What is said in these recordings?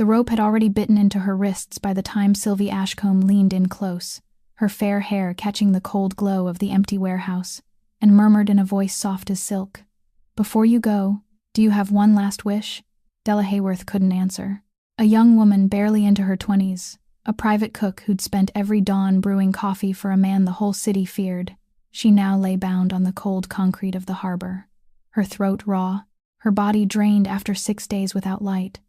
The rope had already bitten into her wrists by the time Sylvie Ashcombe leaned in close, her fair hair catching the cold glow of the empty warehouse, and murmured in a voice soft as silk, "Before you go, do you have one last wish?" Della Hayworth couldn't answer. A young woman barely into her 20s, a private cook who'd spent every dawn brewing coffee for a man the whole city feared, she now lay bound on the cold concrete of the harbor, her throat raw, her body drained after 6 days without light.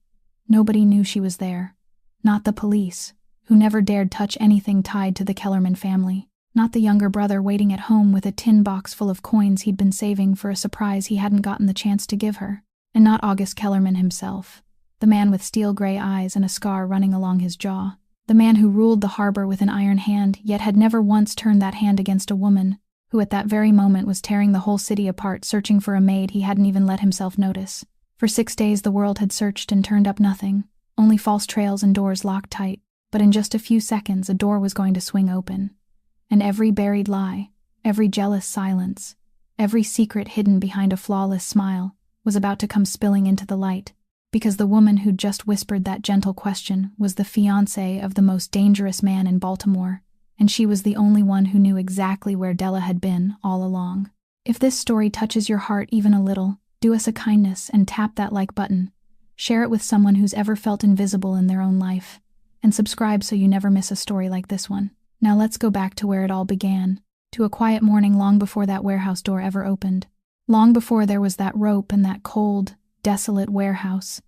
Nobody knew she was there. Not the police, who never dared touch anything tied to the Kellerman family. Not the younger brother waiting at home with a tin box full of coins he'd been saving for a surprise he hadn't gotten the chance to give her. And not August Kellerman himself, the man with steel-gray eyes and a scar running along his jaw. The man who ruled the harbor with an iron hand, yet had never once turned that hand against a woman, who at that very moment was tearing the whole city apart searching for a maid he hadn't even let himself notice. For 6 days the world had searched and turned up nothing, only false trails and doors locked tight, but in just a few seconds a door was going to swing open. And every buried lie, every jealous silence, every secret hidden behind a flawless smile was about to come spilling into the light, because the woman who'd just whispered that gentle question was the fiancée of the most dangerous man in Baltimore, and she was the only one who knew exactly where Della had been all along. If this story touches your heart even a little, do us a kindness and tap that like button. Share it with someone who's ever felt invisible in their own life, and subscribe so you never miss a story like this one. Now let's go back to where it all began, to a quiet morning long before that warehouse door ever opened. Long before there was that rope and that cold, desolate warehouse.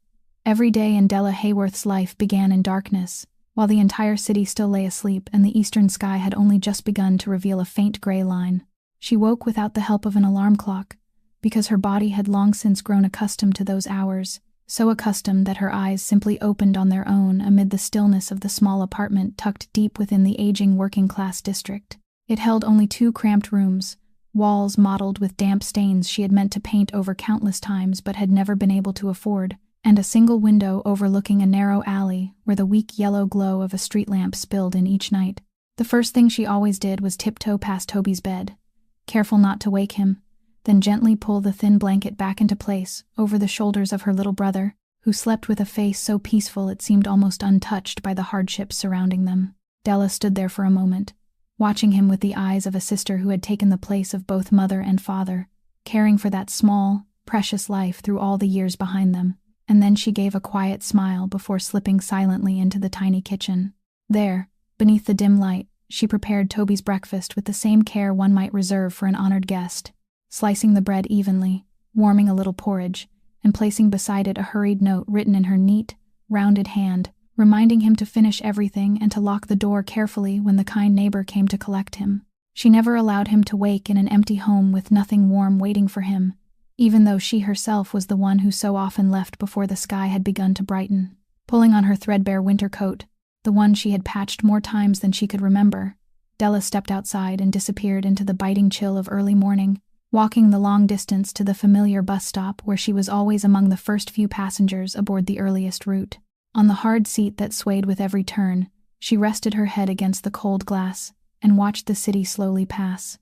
Every day in Della Hayworth's life began in darkness, while the entire city still lay asleep and the eastern sky had only just begun to reveal a faint gray line. She woke without the help of an alarm clock, because her body had long since grown accustomed to those hours, so accustomed that her eyes simply opened on their own amid the stillness of the small apartment tucked deep within the aging working-class district. It held only 2 cramped rooms, walls mottled with damp stains she had meant to paint over countless times but had never been able to afford, and a single window overlooking a narrow alley where the weak yellow glow of a street lamp spilled in each night. The first thing she always did was tiptoe past Toby's bed, careful not to wake him, then gently pull the thin blanket back into place over the shoulders of her little brother, who slept with a face so peaceful it seemed almost untouched by the hardships surrounding them. Della stood there for a moment, watching him with the eyes of a sister who had taken the place of both mother and father, caring for that small, precious life through all the years behind them, and then she gave a quiet smile before slipping silently into the tiny kitchen. There, beneath the dim light, she prepared Toby's breakfast with the same care one might reserve for an honored guest, slicing the bread evenly, warming a little porridge, and placing beside it a hurried note written in her neat, rounded hand, reminding him to finish everything and to lock the door carefully when the kind neighbor came to collect him. She never allowed him to wake in an empty home with nothing warm waiting for him, even though she herself was the one who so often left before the sky had begun to brighten. Pulling on her threadbare winter coat, the one she had patched more times than she could remember, Della stepped outside and disappeared into the biting chill of early morning, walking the long distance to the familiar bus stop where she was always among the first few passengers aboard the earliest route. On the hard seat that swayed with every turn, she rested her head against the cold glass and watched the city slowly pass.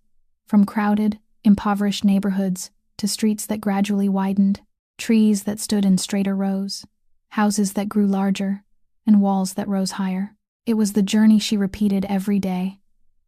From crowded, impoverished neighborhoods to streets that gradually widened, trees that stood in straighter rows, houses that grew larger, and walls that rose higher. It was the journey she repeated every day,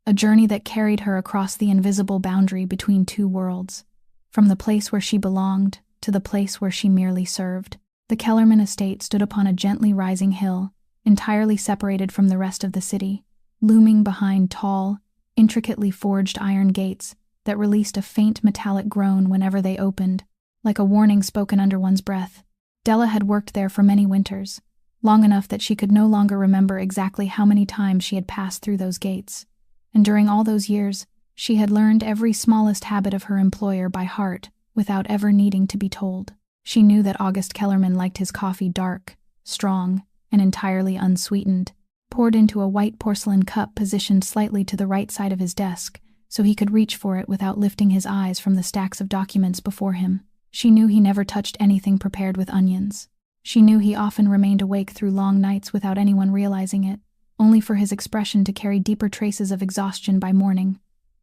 a journey that carried her across the invisible boundary between 2 worlds, from the place where she belonged to the place where she merely served. The Kellerman estate stood upon a gently rising hill, entirely separated from the rest of the city, looming behind tall, intricately forged iron gates that released a faint metallic groan whenever they opened, like a warning spoken under one's breath. Della had worked there for many winters, long enough that she could no longer remember exactly how many times she had passed through those gates, and during all those years, she had learned every smallest habit of her employer by heart without ever needing to be told. She knew that August Kellerman liked his coffee dark, strong, and entirely unsweetened, poured into a white porcelain cup positioned slightly to the right side of his desk, so he could reach for it without lifting his eyes from the stacks of documents before him. She knew he never touched anything prepared with onions. She knew he often remained awake through long nights without anyone realizing it, only for his expression to carry deeper traces of exhaustion by morning.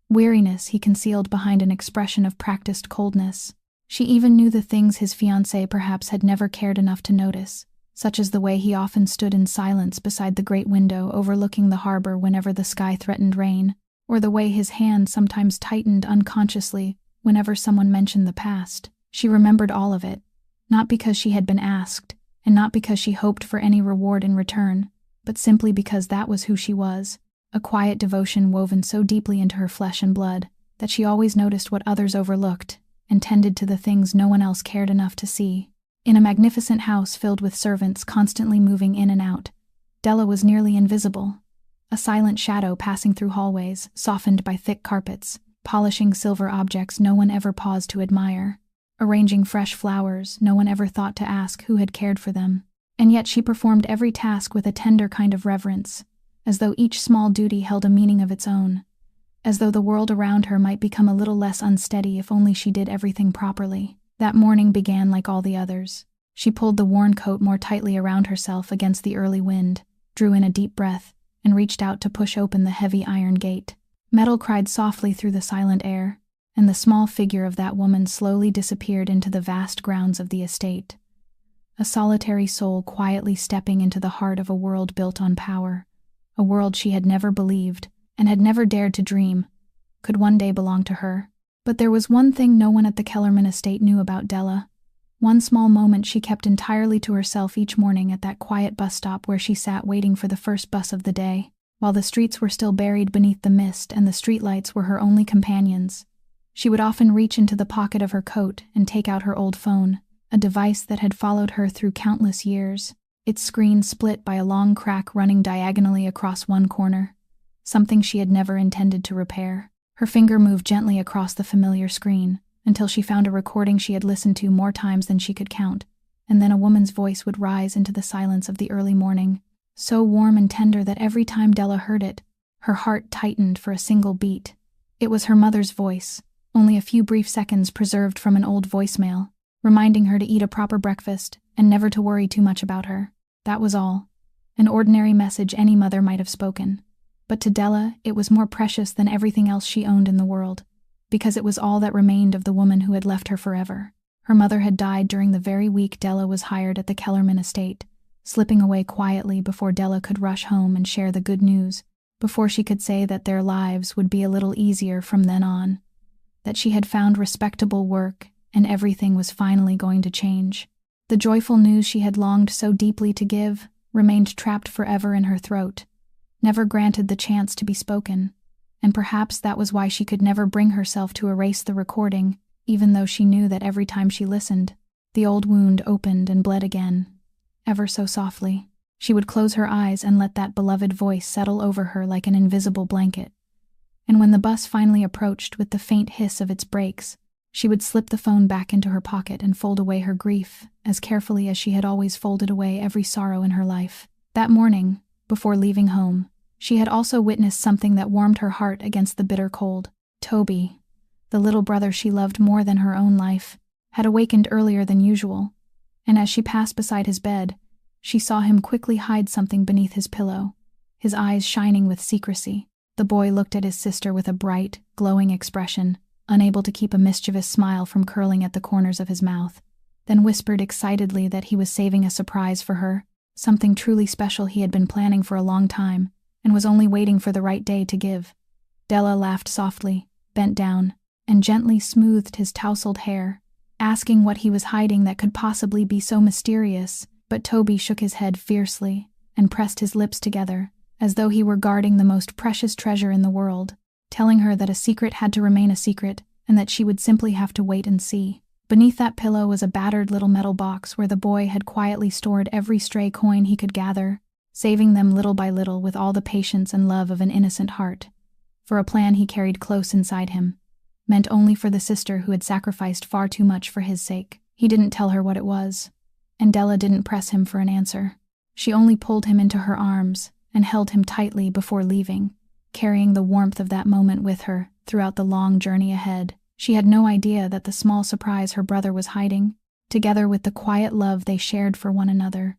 Weariness he concealed behind an expression of practiced coldness. She even knew the things his fiancée perhaps had never cared enough to notice, such as the way he often stood in silence beside the great window overlooking the harbor whenever the sky threatened rain, or the way his hand sometimes tightened unconsciously whenever someone mentioned the past. She remembered all of it, not because she had been asked, and not because she hoped for any reward in return, but simply because that was who she was, a quiet devotion woven so deeply into her flesh and blood that she always noticed what others overlooked and tended to the things no one else cared enough to see. In a magnificent house filled with servants constantly moving in and out, Della was nearly invisible, a silent shadow passing through hallways, softened by thick carpets, polishing silver objects no one ever paused to admire, arranging fresh flowers no one ever thought to ask who had cared for them. And yet she performed every task with a tender kind of reverence, as though each small duty held a meaning of its own, as though the world around her might become a little less unsteady if only she did everything properly. That morning began like all the others. She pulled the worn coat more tightly around herself against the early wind, drew in a deep breath, and reached out to push open the heavy iron gate. Metal cried softly through the silent air, and the small figure of that woman slowly disappeared into the vast grounds of the estate. A solitary soul quietly stepping into the heart of a world built on power, a world she had never believed, and had never dared to dream, could one day belong to her. But there was one thing no one at the Kellerman estate knew about Della. One small moment she kept entirely to herself each morning at that quiet bus stop where she sat waiting for the first bus of the day, while the streets were still buried beneath the mist and the streetlights were her only companions. She would often reach into the pocket of her coat and take out her old phone, a device that had followed her through countless years, its screen split by a long crack running diagonally across one corner, something she had never intended to repair. Her finger moved gently across the familiar screen, until she found a recording she had listened to more times than she could count, and then a woman's voice would rise into the silence of the early morning, so warm and tender that every time Della heard it, her heart tightened for a single beat. It was her mother's voice, only a few brief seconds preserved from an old voicemail, reminding her to eat a proper breakfast and never to worry too much about her. That was all. An ordinary message any mother might have spoken. But to Della, it was more precious than everything else she owned in the world, because it was all that remained of the woman who had left her forever. Her mother had died during the very week Della was hired at the Kellerman estate, slipping away quietly before Della could rush home and share the good news, before she could say that their lives would be a little easier from then on, that she had found respectable work and everything was finally going to change. The joyful news she had longed so deeply to give remained trapped forever in her throat, never granted the chance to be spoken, and perhaps that was why she could never bring herself to erase the recording, even though she knew that every time she listened, the old wound opened and bled again, ever so softly. She would close her eyes and let that beloved voice settle over her like an invisible blanket. And when the bus finally approached with the faint hiss of its brakes, she would slip the phone back into her pocket and fold away her grief as carefully as she had always folded away every sorrow in her life. That morning, before leaving home, she had also witnessed something that warmed her heart against the bitter cold. Toby, the little brother she loved more than her own life, had awakened earlier than usual, and as she passed beside his bed, she saw him quickly hide something beneath his pillow, his eyes shining with secrecy. The boy looked at his sister with a bright, glowing expression, unable to keep a mischievous smile from curling at the corners of his mouth, then whispered excitedly that he was saving a surprise for her, something truly special he had been planning for a long time, and was only waiting for the right day to give. Della laughed softly, bent down, and gently smoothed his tousled hair, asking what he was hiding that could possibly be so mysterious, but Toby shook his head fiercely and pressed his lips together, as though he were guarding the most precious treasure in the world, telling her that a secret had to remain a secret and that she would simply have to wait and see. Beneath that pillow was a battered little metal box where the boy had quietly stored every stray coin he could gather, saving them little by little with all the patience and love of an innocent heart, for a plan he carried close inside him, meant only for the sister who had sacrificed far too much for his sake. He didn't tell her what it was, and Della didn't press him for an answer. She only pulled him into her arms and held him tightly before leaving, carrying the warmth of that moment with her throughout the long journey ahead. She had no idea that the small surprise her brother was hiding, together with the quiet love they shared for one another,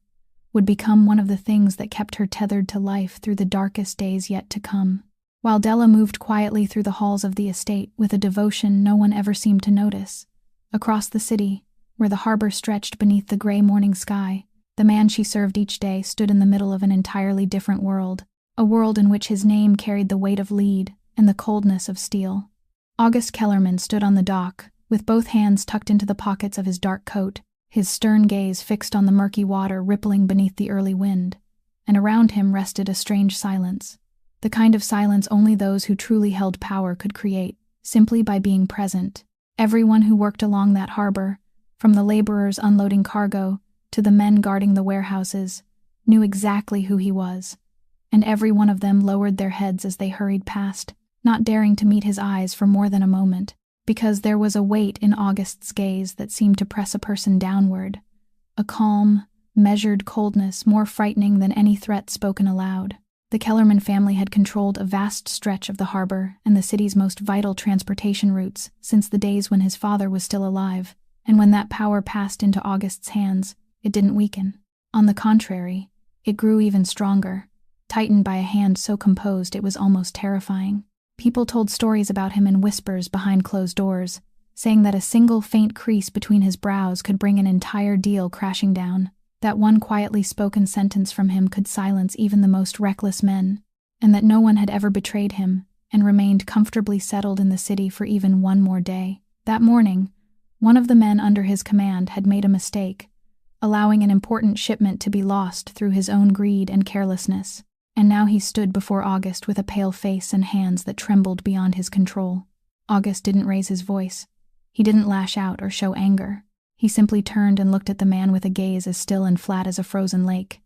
would become one of the things that kept her tethered to life through the darkest days yet to come. While Della moved quietly through the halls of the estate with a devotion no one ever seemed to notice, across the city, where the harbor stretched beneath the gray morning sky, The man she served each day stood in the middle of an entirely different world, a world in which his name carried the weight of lead and the coldness of steel. August Kellerman stood on the dock, with both hands tucked into the pockets of his dark coat, his stern gaze fixed on the murky water rippling beneath the early wind, and around him rested a strange silence, the kind of silence only those who truly held power could create, simply by being present. Everyone who worked along that harbor, from the laborers unloading cargo to the men guarding the warehouses, knew exactly who he was, and every one of them lowered their heads as they hurried past, not daring to meet his eyes for more than a moment, because there was a weight in August's gaze that seemed to press a person downward, a calm, measured coldness more frightening than any threat spoken aloud. The Kellerman family had controlled a vast stretch of the harbor and the city's most vital transportation routes since the days when his father was still alive, and when that power passed into August's hands, it didn't weaken. On the contrary, it grew even stronger, tightened by a hand so composed it was almost terrifying. People told stories about him in whispers behind closed doors, saying that a single faint crease between his brows could bring an entire deal crashing down, that one quietly spoken sentence from him could silence even the most reckless men, and that no one had ever betrayed him and remained comfortably settled in the city for even one more day. That morning, one of the men under his command had made a mistake, allowing an important shipment to be lost through his own greed and carelessness, and now he stood before August with a pale face and hands that trembled beyond his control. August didn't raise his voice. He didn't lash out or show anger. He simply turned and looked at the man with a gaze as still and flat as a frozen lake,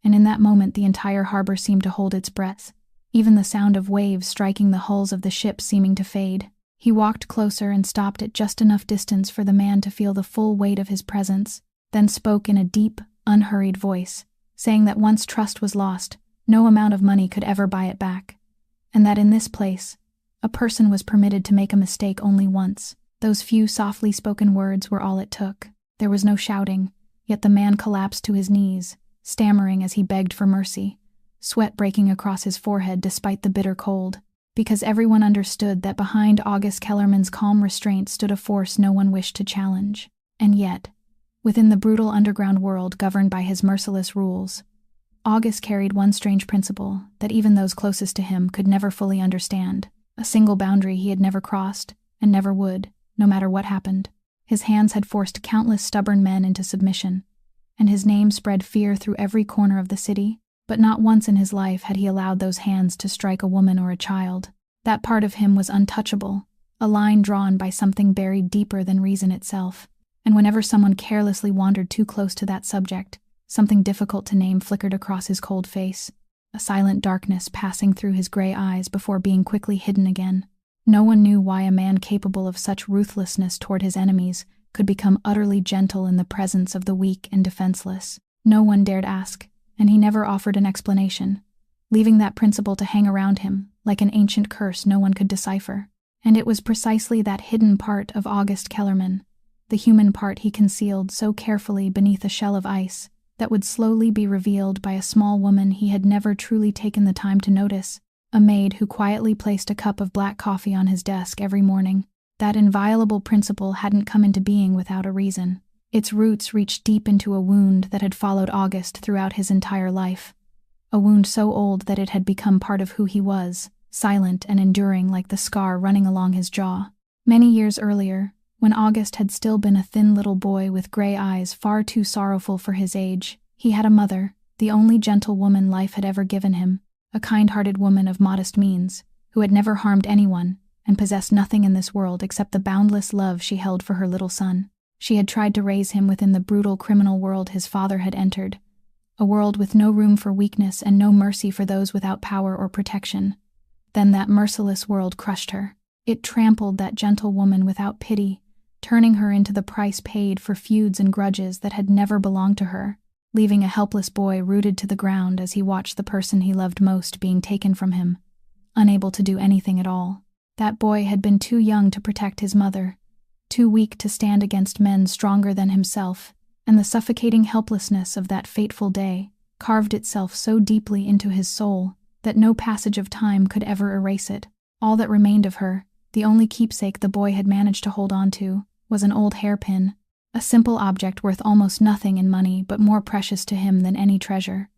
and in that moment the entire harbor seemed to hold its breath, even the sound of waves striking the hulls of the ships seeming to fade. He walked closer and stopped at just enough distance for the man to feel the full weight of his presence, then spoke in a deep, unhurried voice, saying that once trust was lost, no amount of money could ever buy it back, and that in this place, a person was permitted to make a mistake only once. Those few softly spoken words were all it took. There was no shouting, yet the man collapsed to his knees, stammering as he begged for mercy, sweat breaking across his forehead despite the bitter cold, because everyone understood that behind August Kellerman's calm restraint stood a force no one wished to challenge. And yet, within the brutal underground world governed by his merciless rules, August carried one strange principle that even those closest to him could never fully understand, a single boundary he had never crossed, and never would, no matter what happened. His hands had forced countless stubborn men into submission, and his name spread fear through every corner of the city, but not once in his life had he allowed those hands to strike a woman or a child. That part of him was untouchable, a line drawn by something buried deeper than reason itself, and whenever someone carelessly wandered too close to that subject, something difficult to name flickered across his cold face, a silent darkness passing through his gray eyes before being quickly hidden again. No one knew why a man capable of such ruthlessness toward his enemies could become utterly gentle in the presence of the weak and defenseless. No one dared ask, and he never offered an explanation, leaving that principle to hang around him like an ancient curse no one could decipher. And it was precisely that hidden part of August Kellerman, the human part he concealed so carefully beneath a shell of ice, that would slowly be revealed by a small woman he had never truly taken the time to notice, a maid who quietly placed a cup of black coffee on his desk every morning. That inviolable principle hadn't come into being without a reason. Its roots reached deep into a wound that had followed August throughout his entire life, a wound so old that it had become part of who he was, silent and enduring like the scar running along his jaw. Many years earlier, when August had still been a thin little boy with gray eyes far too sorrowful for his age, he had a mother, the only gentle woman life had ever given him, a kind-hearted woman of modest means, who had never harmed anyone and possessed nothing in this world except the boundless love she held for her little son. She had tried to raise him within the brutal criminal world his father had entered, a world with no room for weakness and no mercy for those without power or protection. Then that merciless world crushed her. It trampled that gentle woman without pity, turning her into the price paid for feuds and grudges that had never belonged to her, leaving a helpless boy rooted to the ground as he watched the person he loved most being taken from him, unable to do anything at all. That boy had been too young to protect his mother, too weak to stand against men stronger than himself, and the suffocating helplessness of that fateful day carved itself so deeply into his soul that no passage of time could ever erase it. All that remained of her, the only keepsake the boy had managed to hold on to, was an old hairpin, a simple object worth almost nothing in money but more precious to him than any treasure.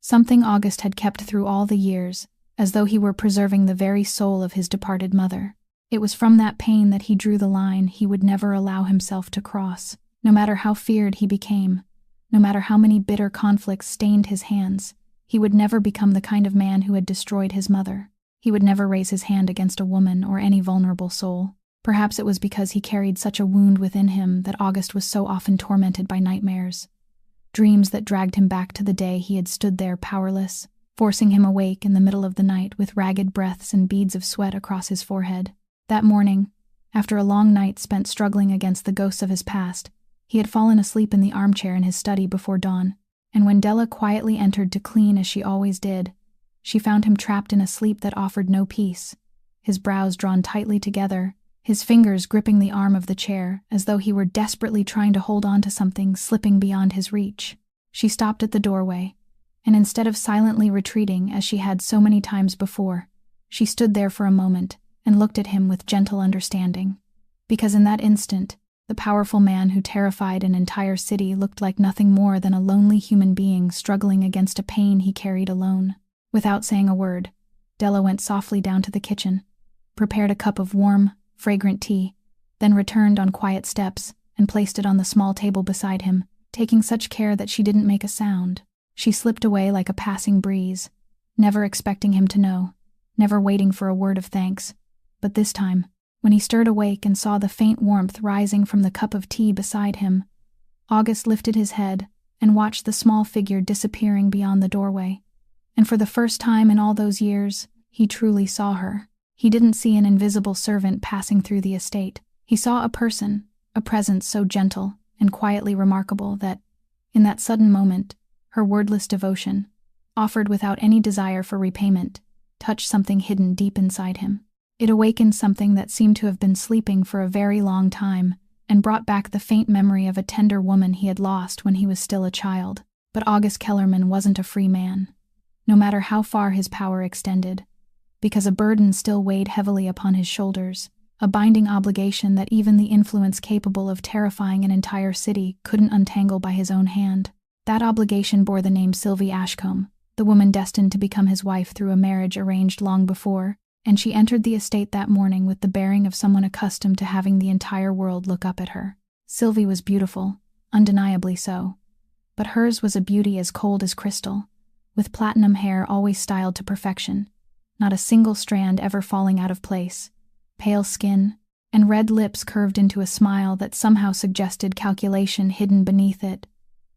Something August had kept through all the years, as though he were preserving the very soul of his departed mother. It was from that pain that he drew the line he would never allow himself to cross, no matter how feared he became, no matter how many bitter conflicts stained his hands. He would never become the kind of man who had destroyed his mother. He would never raise his hand against a woman or any vulnerable soul. Perhaps it was because he carried such a wound within him that August was so often tormented by nightmares. Dreams that dragged him back to the day he had stood there powerless, forcing him awake in the middle of the night with ragged breaths and beads of sweat across his forehead. That morning, after a long night spent struggling against the ghosts of his past, he had fallen asleep in the armchair in his study before dawn, and when Della quietly entered to clean as she always did, she found him trapped in a sleep that offered no peace, his brows drawn tightly together, his fingers gripping the arm of the chair as though he were desperately trying to hold on to something slipping beyond his reach. She stopped at the doorway, and instead of silently retreating as she had so many times before, she stood there for a moment and looked at him with gentle understanding. Because in that instant, the powerful man who terrified an entire city looked like nothing more than a lonely human being struggling against a pain he carried alone. Without saying a word, Della went softly down to the kitchen, prepared a cup of warm, fragrant tea, then returned on quiet steps and placed it on the small table beside him, taking such care that she didn't make a sound. She slipped away like a passing breeze, never expecting him to know, never waiting for a word of thanks. But this time, when he stirred awake and saw the faint warmth rising from the cup of tea beside him, August lifted his head and watched the small figure disappearing beyond the doorway. And for the first time in all those years, he truly saw her. He didn't see an invisible servant passing through the estate. He saw a person, a presence so gentle and quietly remarkable that, in that sudden moment, her wordless devotion, offered without any desire for repayment, touched something hidden deep inside him. It awakened something that seemed to have been sleeping for a very long time and brought back the faint memory of a tender woman he had lost when he was still a child. But August Kellerman wasn't a free man, no matter how far his power extended, because a burden still weighed heavily upon his shoulders, a binding obligation that even the influence capable of terrifying an entire city couldn't untangle by his own hand. That obligation bore the name Sylvie Ashcombe, the woman destined to become his wife through a marriage arranged long before, and she entered the estate that morning with the bearing of someone accustomed to having the entire world look up at her. Sylvie was beautiful, undeniably so, but hers was a beauty as cold as crystal, with platinum hair always styled to perfection, not a single strand ever falling out of place, pale skin, and red lips curved into a smile that somehow suggested calculation hidden beneath it,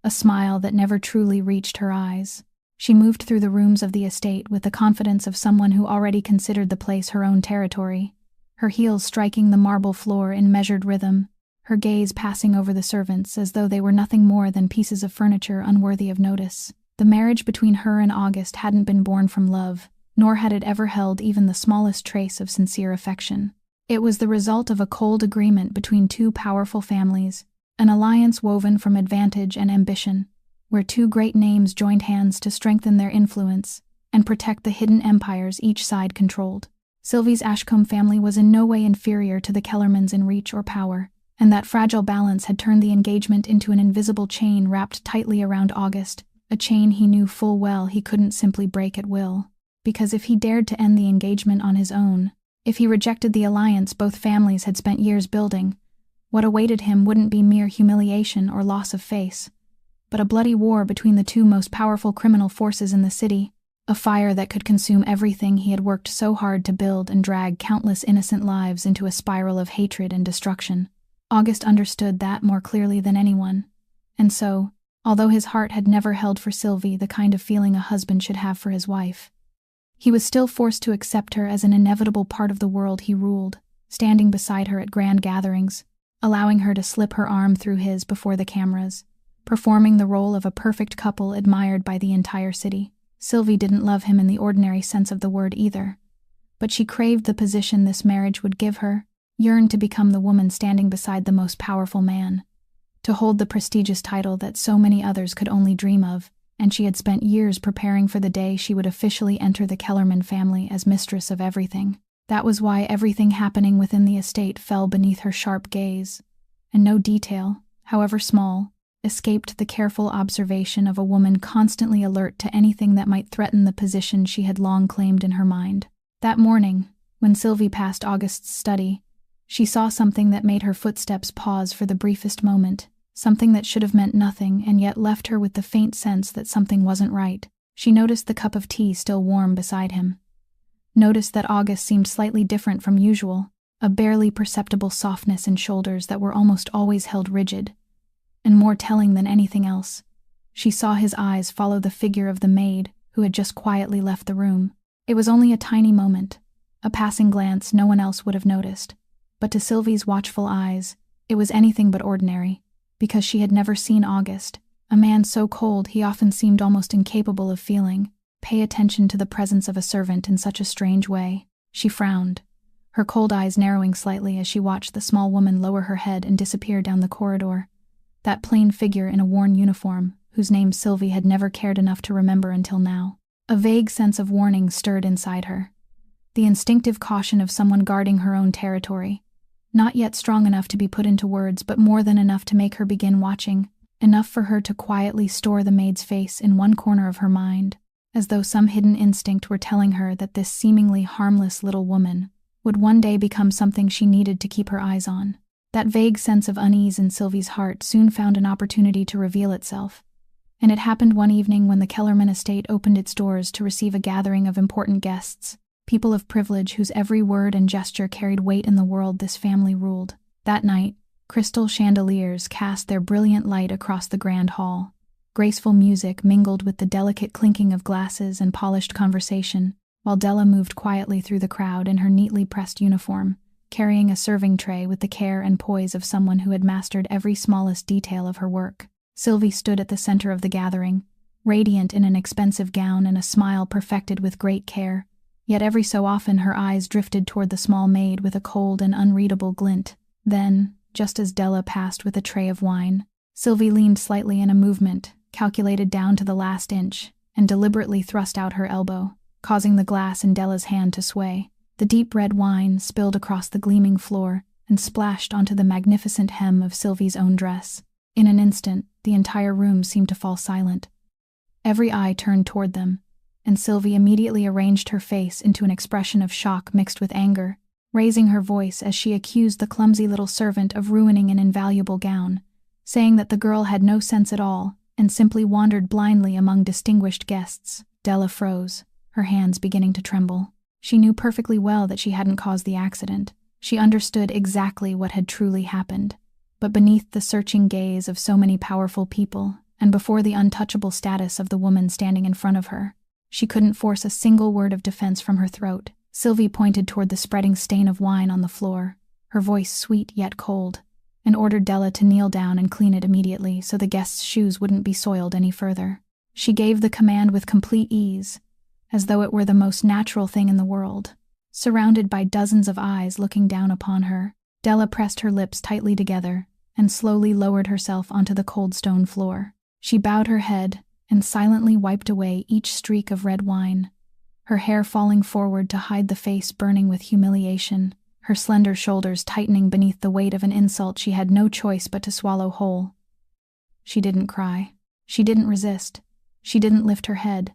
a smile that never truly reached her eyes. She moved through the rooms of the estate with the confidence of someone who already considered the place her own territory, her heels striking the marble floor in measured rhythm, her gaze passing over the servants as though they were nothing more than pieces of furniture unworthy of notice. The marriage between her and August hadn't been born from love, nor had it ever held even the smallest trace of sincere affection. It was the result of a cold agreement between two powerful families, an alliance woven from advantage and ambition, where two great names joined hands to strengthen their influence and protect the hidden empires each side controlled. Sylvie's Ashcombe family was in no way inferior to the Kellermans in reach or power, and that fragile balance had turned the engagement into an invisible chain wrapped tightly around August, a chain he knew full well he couldn't simply break at will. Because if he dared to end the engagement on his own, if he rejected the alliance both families had spent years building, what awaited him wouldn't be mere humiliation or loss of face, but a bloody war between the two most powerful criminal forces in the city, a fire that could consume everything he had worked so hard to build and drag countless innocent lives into a spiral of hatred and destruction. August understood that more clearly than anyone, and so, although his heart had never held for Sylvie the kind of feeling a husband should have for his wife, he was still forced to accept her as an inevitable part of the world he ruled, standing beside her at grand gatherings, allowing her to slip her arm through his before the cameras, performing the role of a perfect couple admired by the entire city. Sylvie didn't love him in the ordinary sense of the word either, but she craved the position this marriage would give her, yearned to become the woman standing beside the most powerful man, to hold the prestigious title that so many others could only dream of, and she had spent years preparing for the day she would officially enter the Kellerman family as mistress of everything. That was why everything happening within the estate fell beneath her sharp gaze, and no detail, however small, escaped the careful observation of a woman constantly alert to anything that might threaten the position she had long claimed in her mind. That morning, when Sylvie passed August's study, she saw something that made her footsteps pause for the briefest moment, something that should have meant nothing and yet left her with the faint sense that something wasn't right. She noticed the cup of tea still warm beside him. Noticed that August seemed slightly different from usual, a barely perceptible softness in shoulders that were almost always held rigid. And more telling than anything else, she saw his eyes follow the figure of the maid who had just quietly left the room. It was only a tiny moment, a passing glance no one else would have noticed, but to Sylvie's watchful eyes, it was anything but ordinary, because she had never seen August, a man so cold he often seemed almost incapable of feeling, pay attention to the presence of a servant in such a strange way. She frowned, her cold eyes narrowing slightly as she watched the small woman lower her head and disappear down the corridor. That plain figure in a worn uniform, whose name Sylvie had never cared enough to remember until now. A vague sense of warning stirred inside her. The instinctive caution of someone guarding her own territory. Not yet strong enough to be put into words, but more than enough to make her begin watching, enough for her to quietly store the maid's face in one corner of her mind, as though some hidden instinct were telling her that this seemingly harmless little woman would one day become something she needed to keep her eyes on. That vague sense of unease in Sylvie's heart soon found an opportunity to reveal itself, and it happened one evening when the Kellerman estate opened its doors to receive a gathering of important guests, people of privilege whose every word and gesture carried weight in the world this family ruled. That night, crystal chandeliers cast their brilliant light across the grand hall. Graceful music mingled with the delicate clinking of glasses and polished conversation, while Della moved quietly through the crowd in her neatly pressed uniform, carrying a serving tray with the care and poise of someone who had mastered every smallest detail of her work. Sylvie stood at the center of the gathering, radiant in an expensive gown and a smile perfected with great care, yet every so often her eyes drifted toward the small maid with a cold and unreadable glint. Then, just as Della passed with a tray of wine, Sylvie leaned slightly in a movement, calculated down to the last inch, and deliberately thrust out her elbow, causing the glass in Della's hand to sway. The deep red wine spilled across the gleaming floor and splashed onto the magnificent hem of Sylvie's own dress. In an instant, the entire room seemed to fall silent. Every eye turned toward them, and Sylvie immediately arranged her face into an expression of shock mixed with anger, raising her voice as she accused the clumsy little servant of ruining an invaluable gown, saying that the girl had no sense at all and simply wandered blindly among distinguished guests. Della froze, her hands beginning to tremble. She knew perfectly well that she hadn't caused the accident. She understood exactly what had truly happened. But beneath the searching gaze of so many powerful people, and before the untouchable status of the woman standing in front of her, she couldn't force a single word of defense from her throat. Sylvie pointed toward the spreading stain of wine on the floor, her voice sweet yet cold, and ordered Della to kneel down and clean it immediately so the guests' shoes wouldn't be soiled any further. She gave the command with complete ease, as though it were the most natural thing in the world. Surrounded by dozens of eyes looking down upon her, Della pressed her lips tightly together and slowly lowered herself onto the cold stone floor. She bowed her head and silently wiped away each streak of red wine, her hair falling forward to hide the face burning with humiliation, her slender shoulders tightening beneath the weight of an insult she had no choice but to swallow whole. She didn't cry. She didn't resist. She didn't lift her head.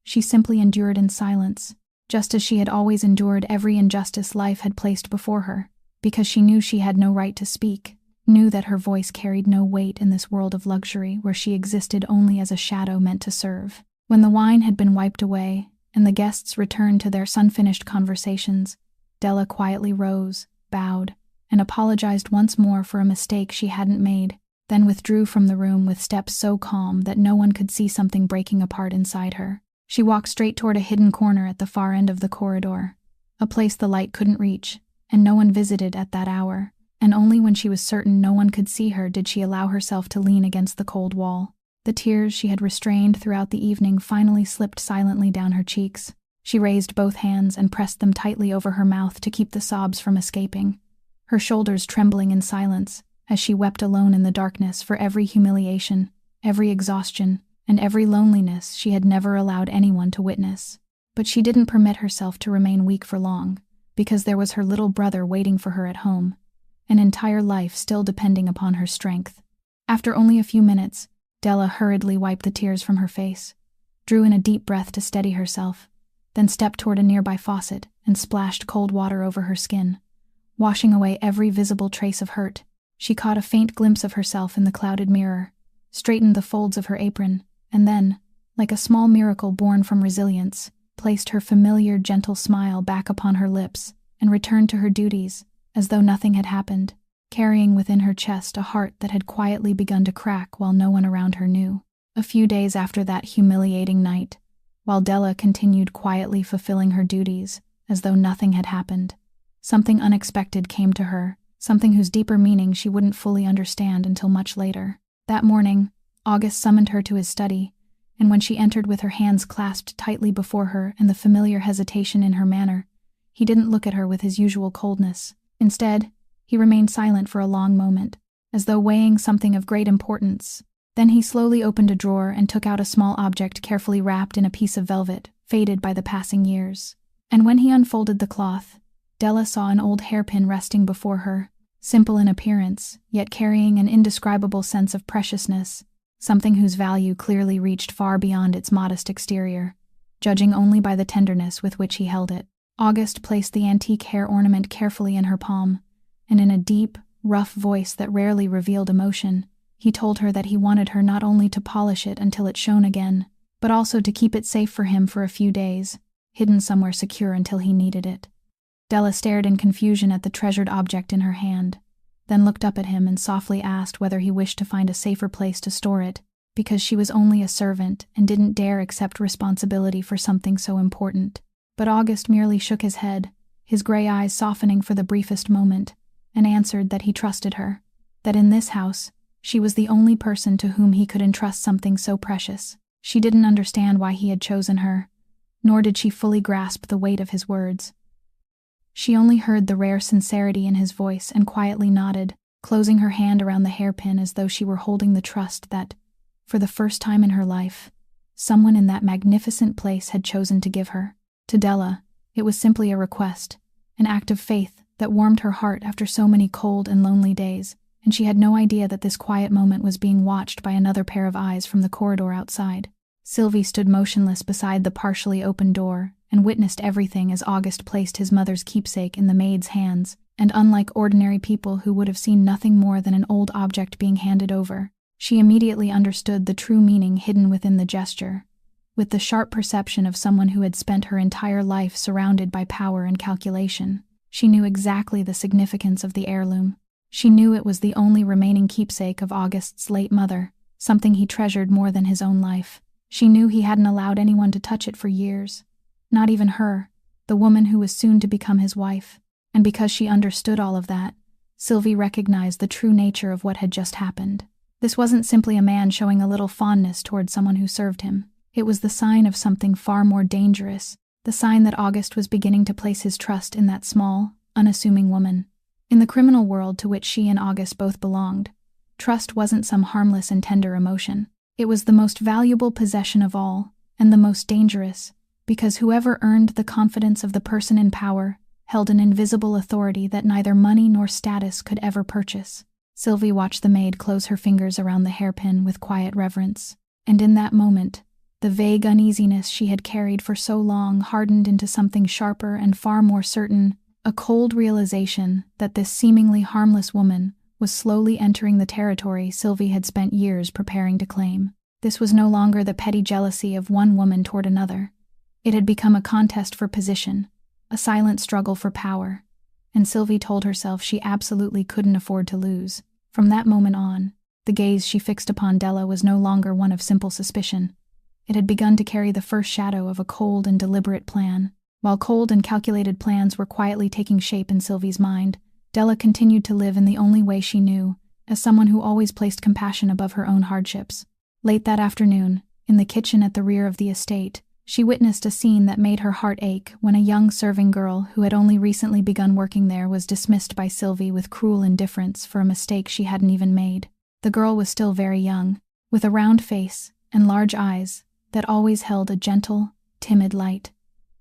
She simply endured in silence, just as she had always endured every injustice life had placed before her, because she knew she had no right to speak, knew that her voice carried no weight in this world of luxury where she existed only as a shadow meant to serve. When the wine had been wiped away, and the guests returned to their sun-finished conversations, Della quietly rose, bowed, and apologized once more for a mistake she hadn't made, then withdrew from the room with steps so calm that no one could see something breaking apart inside her. She walked straight toward a hidden corner at the far end of the corridor, a place the light couldn't reach, and no one visited at that hour, and only when she was certain no one could see her did she allow herself to lean against the cold wall. The tears she had restrained throughout the evening finally slipped silently down her cheeks. She raised both hands and pressed them tightly over her mouth to keep the sobs from escaping, her shoulders trembling in silence as she wept alone in the darkness for every humiliation, every exhaustion, and every loneliness she had never allowed anyone to witness. But she didn't permit herself to remain weak for long, because there was her little brother waiting for her at home, an entire life still depending upon her strength. After only a few minutes, Della hurriedly wiped the tears from her face, drew in a deep breath to steady herself, then stepped toward a nearby faucet and splashed cold water over her skin, washing away every visible trace of hurt. She caught a faint glimpse of herself in the clouded mirror, straightened the folds of her apron, and then, like a small miracle born from resilience, placed her familiar gentle smile back upon her lips and returned to her duties as though nothing had happened, carrying within her chest a heart that had quietly begun to crack while no one around her knew. A few days after that humiliating night, while Della continued quietly fulfilling her duties as though nothing had happened, something unexpected came to her, something whose deeper meaning she wouldn't fully understand until much later. That morning, August summoned her to his study, and when she entered with her hands clasped tightly before her and the familiar hesitation in her manner, he didn't look at her with his usual coldness. Instead, he remained silent for a long moment, as though weighing something of great importance. Then he slowly opened a drawer and took out a small object carefully wrapped in a piece of velvet, faded by the passing years. And when he unfolded the cloth, Della saw an old hairpin resting before her, simple in appearance, yet carrying an indescribable sense of preciousness, something whose value clearly reached far beyond its modest exterior, judging only by the tenderness with which he held it. August placed the antique hair ornament carefully in her palm, and in a deep, rough voice that rarely revealed emotion, he told her that he wanted her not only to polish it until it shone again, but also to keep it safe for him for a few days, hidden somewhere secure until he needed it. Della stared in confusion at the treasured object in her hand, then looked up at him and softly asked whether he wished to find a safer place to store it, because she was only a servant and didn't dare accept responsibility for something so important. But August merely shook his head, his gray eyes softening for the briefest moment, and answered that he trusted her, that in this house, she was the only person to whom he could entrust something so precious. She didn't understand why he had chosen her, nor did she fully grasp the weight of his words. She only heard the rare sincerity in his voice and quietly nodded, closing her hand around the hairpin as though she were holding the trust that, for the first time in her life, someone in that magnificent place had chosen to give her. To Della, it was simply a request, an act of faith that warmed her heart after so many cold and lonely days, and she had no idea that this quiet moment was being watched by another pair of eyes from the corridor outside. Sylvie stood motionless beside the partially open door and witnessed everything as August placed his mother's keepsake in the maid's hands, and unlike ordinary people who would have seen nothing more than an old object being handed over, she immediately understood the true meaning hidden within the gesture. With the sharp perception of someone who had spent her entire life surrounded by power and calculation, she knew exactly the significance of the heirloom. She knew it was the only remaining keepsake of August's late mother, something he treasured more than his own life. She knew he hadn't allowed anyone to touch it for years, not even her, the woman who was soon to become his wife. And because she understood all of that, Sylvie recognized the true nature of what had just happened. This wasn't simply a man showing a little fondness toward someone who served him. It was the sign of something far more dangerous, the sign that August was beginning to place his trust in that small, unassuming woman. In the criminal world to which she and August both belonged, trust wasn't some harmless and tender emotion. It was the most valuable possession of all, and the most dangerous, because whoever earned the confidence of the person in power held an invisible authority that neither money nor status could ever purchase. Sylvie watched the maid close her fingers around the hairpin with quiet reverence, and in that moment, the vague uneasiness she had carried for so long hardened into something sharper and far more certain, a cold realization that this seemingly harmless woman was slowly entering the territory Sylvie had spent years preparing to claim. This was no longer the petty jealousy of one woman toward another. It had become a contest for position, a silent struggle for power, and Sylvie told herself she absolutely couldn't afford to lose. From that moment on, the gaze she fixed upon Della was no longer one of simple suspicion. It had begun to carry the first shadow of a cold and deliberate plan. While cold and calculated plans were quietly taking shape in Sylvie's mind, Della continued to live in the only way she knew, as someone who always placed compassion above her own hardships. Late that afternoon, in the kitchen at the rear of the estate, she witnessed a scene that made her heart ache when a young serving girl who had only recently begun working there was dismissed by Sylvie with cruel indifference for a mistake she hadn't even made. The girl was still very young, with a round face and large eyes that always held a gentle, timid light.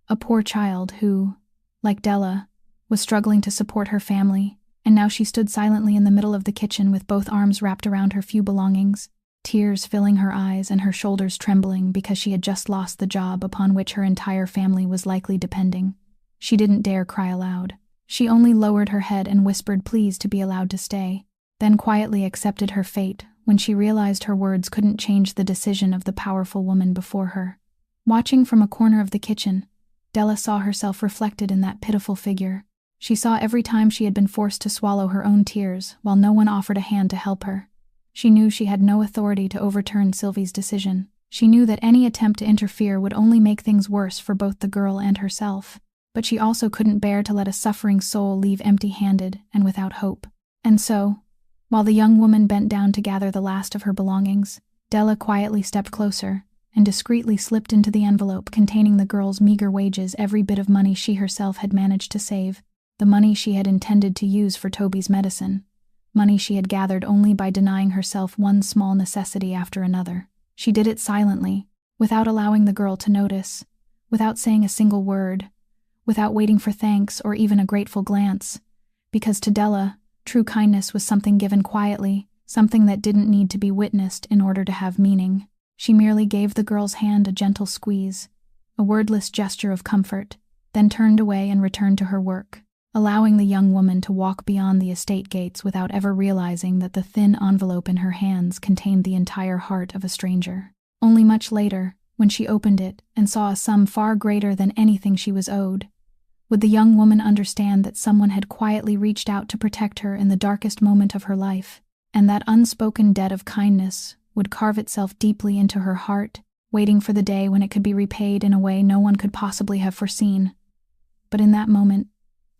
A poor child who, like Della, was struggling to support her family And now she stood silently in the middle of the kitchen with both arms wrapped around her few belongings, tears filling her eyes and her shoulders trembling because she had just lost the job upon which her entire family was likely depending. She didn't dare cry aloud. She only lowered her head and whispered pleas to be allowed to stay, then quietly accepted her fate when she realized her words couldn't change the decision of the powerful woman before her. Watching from a corner of the kitchen, Della saw herself reflected in that pitiful figure. She saw every time she had been forced to swallow her own tears while no one offered a hand to help her. She knew she had no authority to overturn Sylvie's decision. She knew that any attempt to interfere would only make things worse for both the girl and herself. But she also couldn't bear to let a suffering soul leave empty-handed and without hope. And so, while the young woman bent down to gather the last of her belongings, Della quietly stepped closer and discreetly slipped into the envelope containing the girl's meager wages every bit of money she herself had managed to save, the money she had intended to use for Toby's medicine, money she had gathered only by denying herself one small necessity after another. She did it silently, without allowing the girl to notice, without saying a single word, without waiting for thanks or even a grateful glance, because to Della, true kindness was something given quietly, something that didn't need to be witnessed in order to have meaning. She merely gave the girl's hand a gentle squeeze, a wordless gesture of comfort, then turned away and returned to her work, allowing the young woman to walk beyond the estate gates without ever realizing that the thin envelope in her hands contained the entire heart of a stranger. Only much later, when she opened it and saw a sum far greater than anything she was owed, would the young woman understand that someone had quietly reached out to protect her in the darkest moment of her life, and that unspoken debt of kindness would carve itself deeply into her heart, waiting for the day when it could be repaid in a way no one could possibly have foreseen. But in that moment,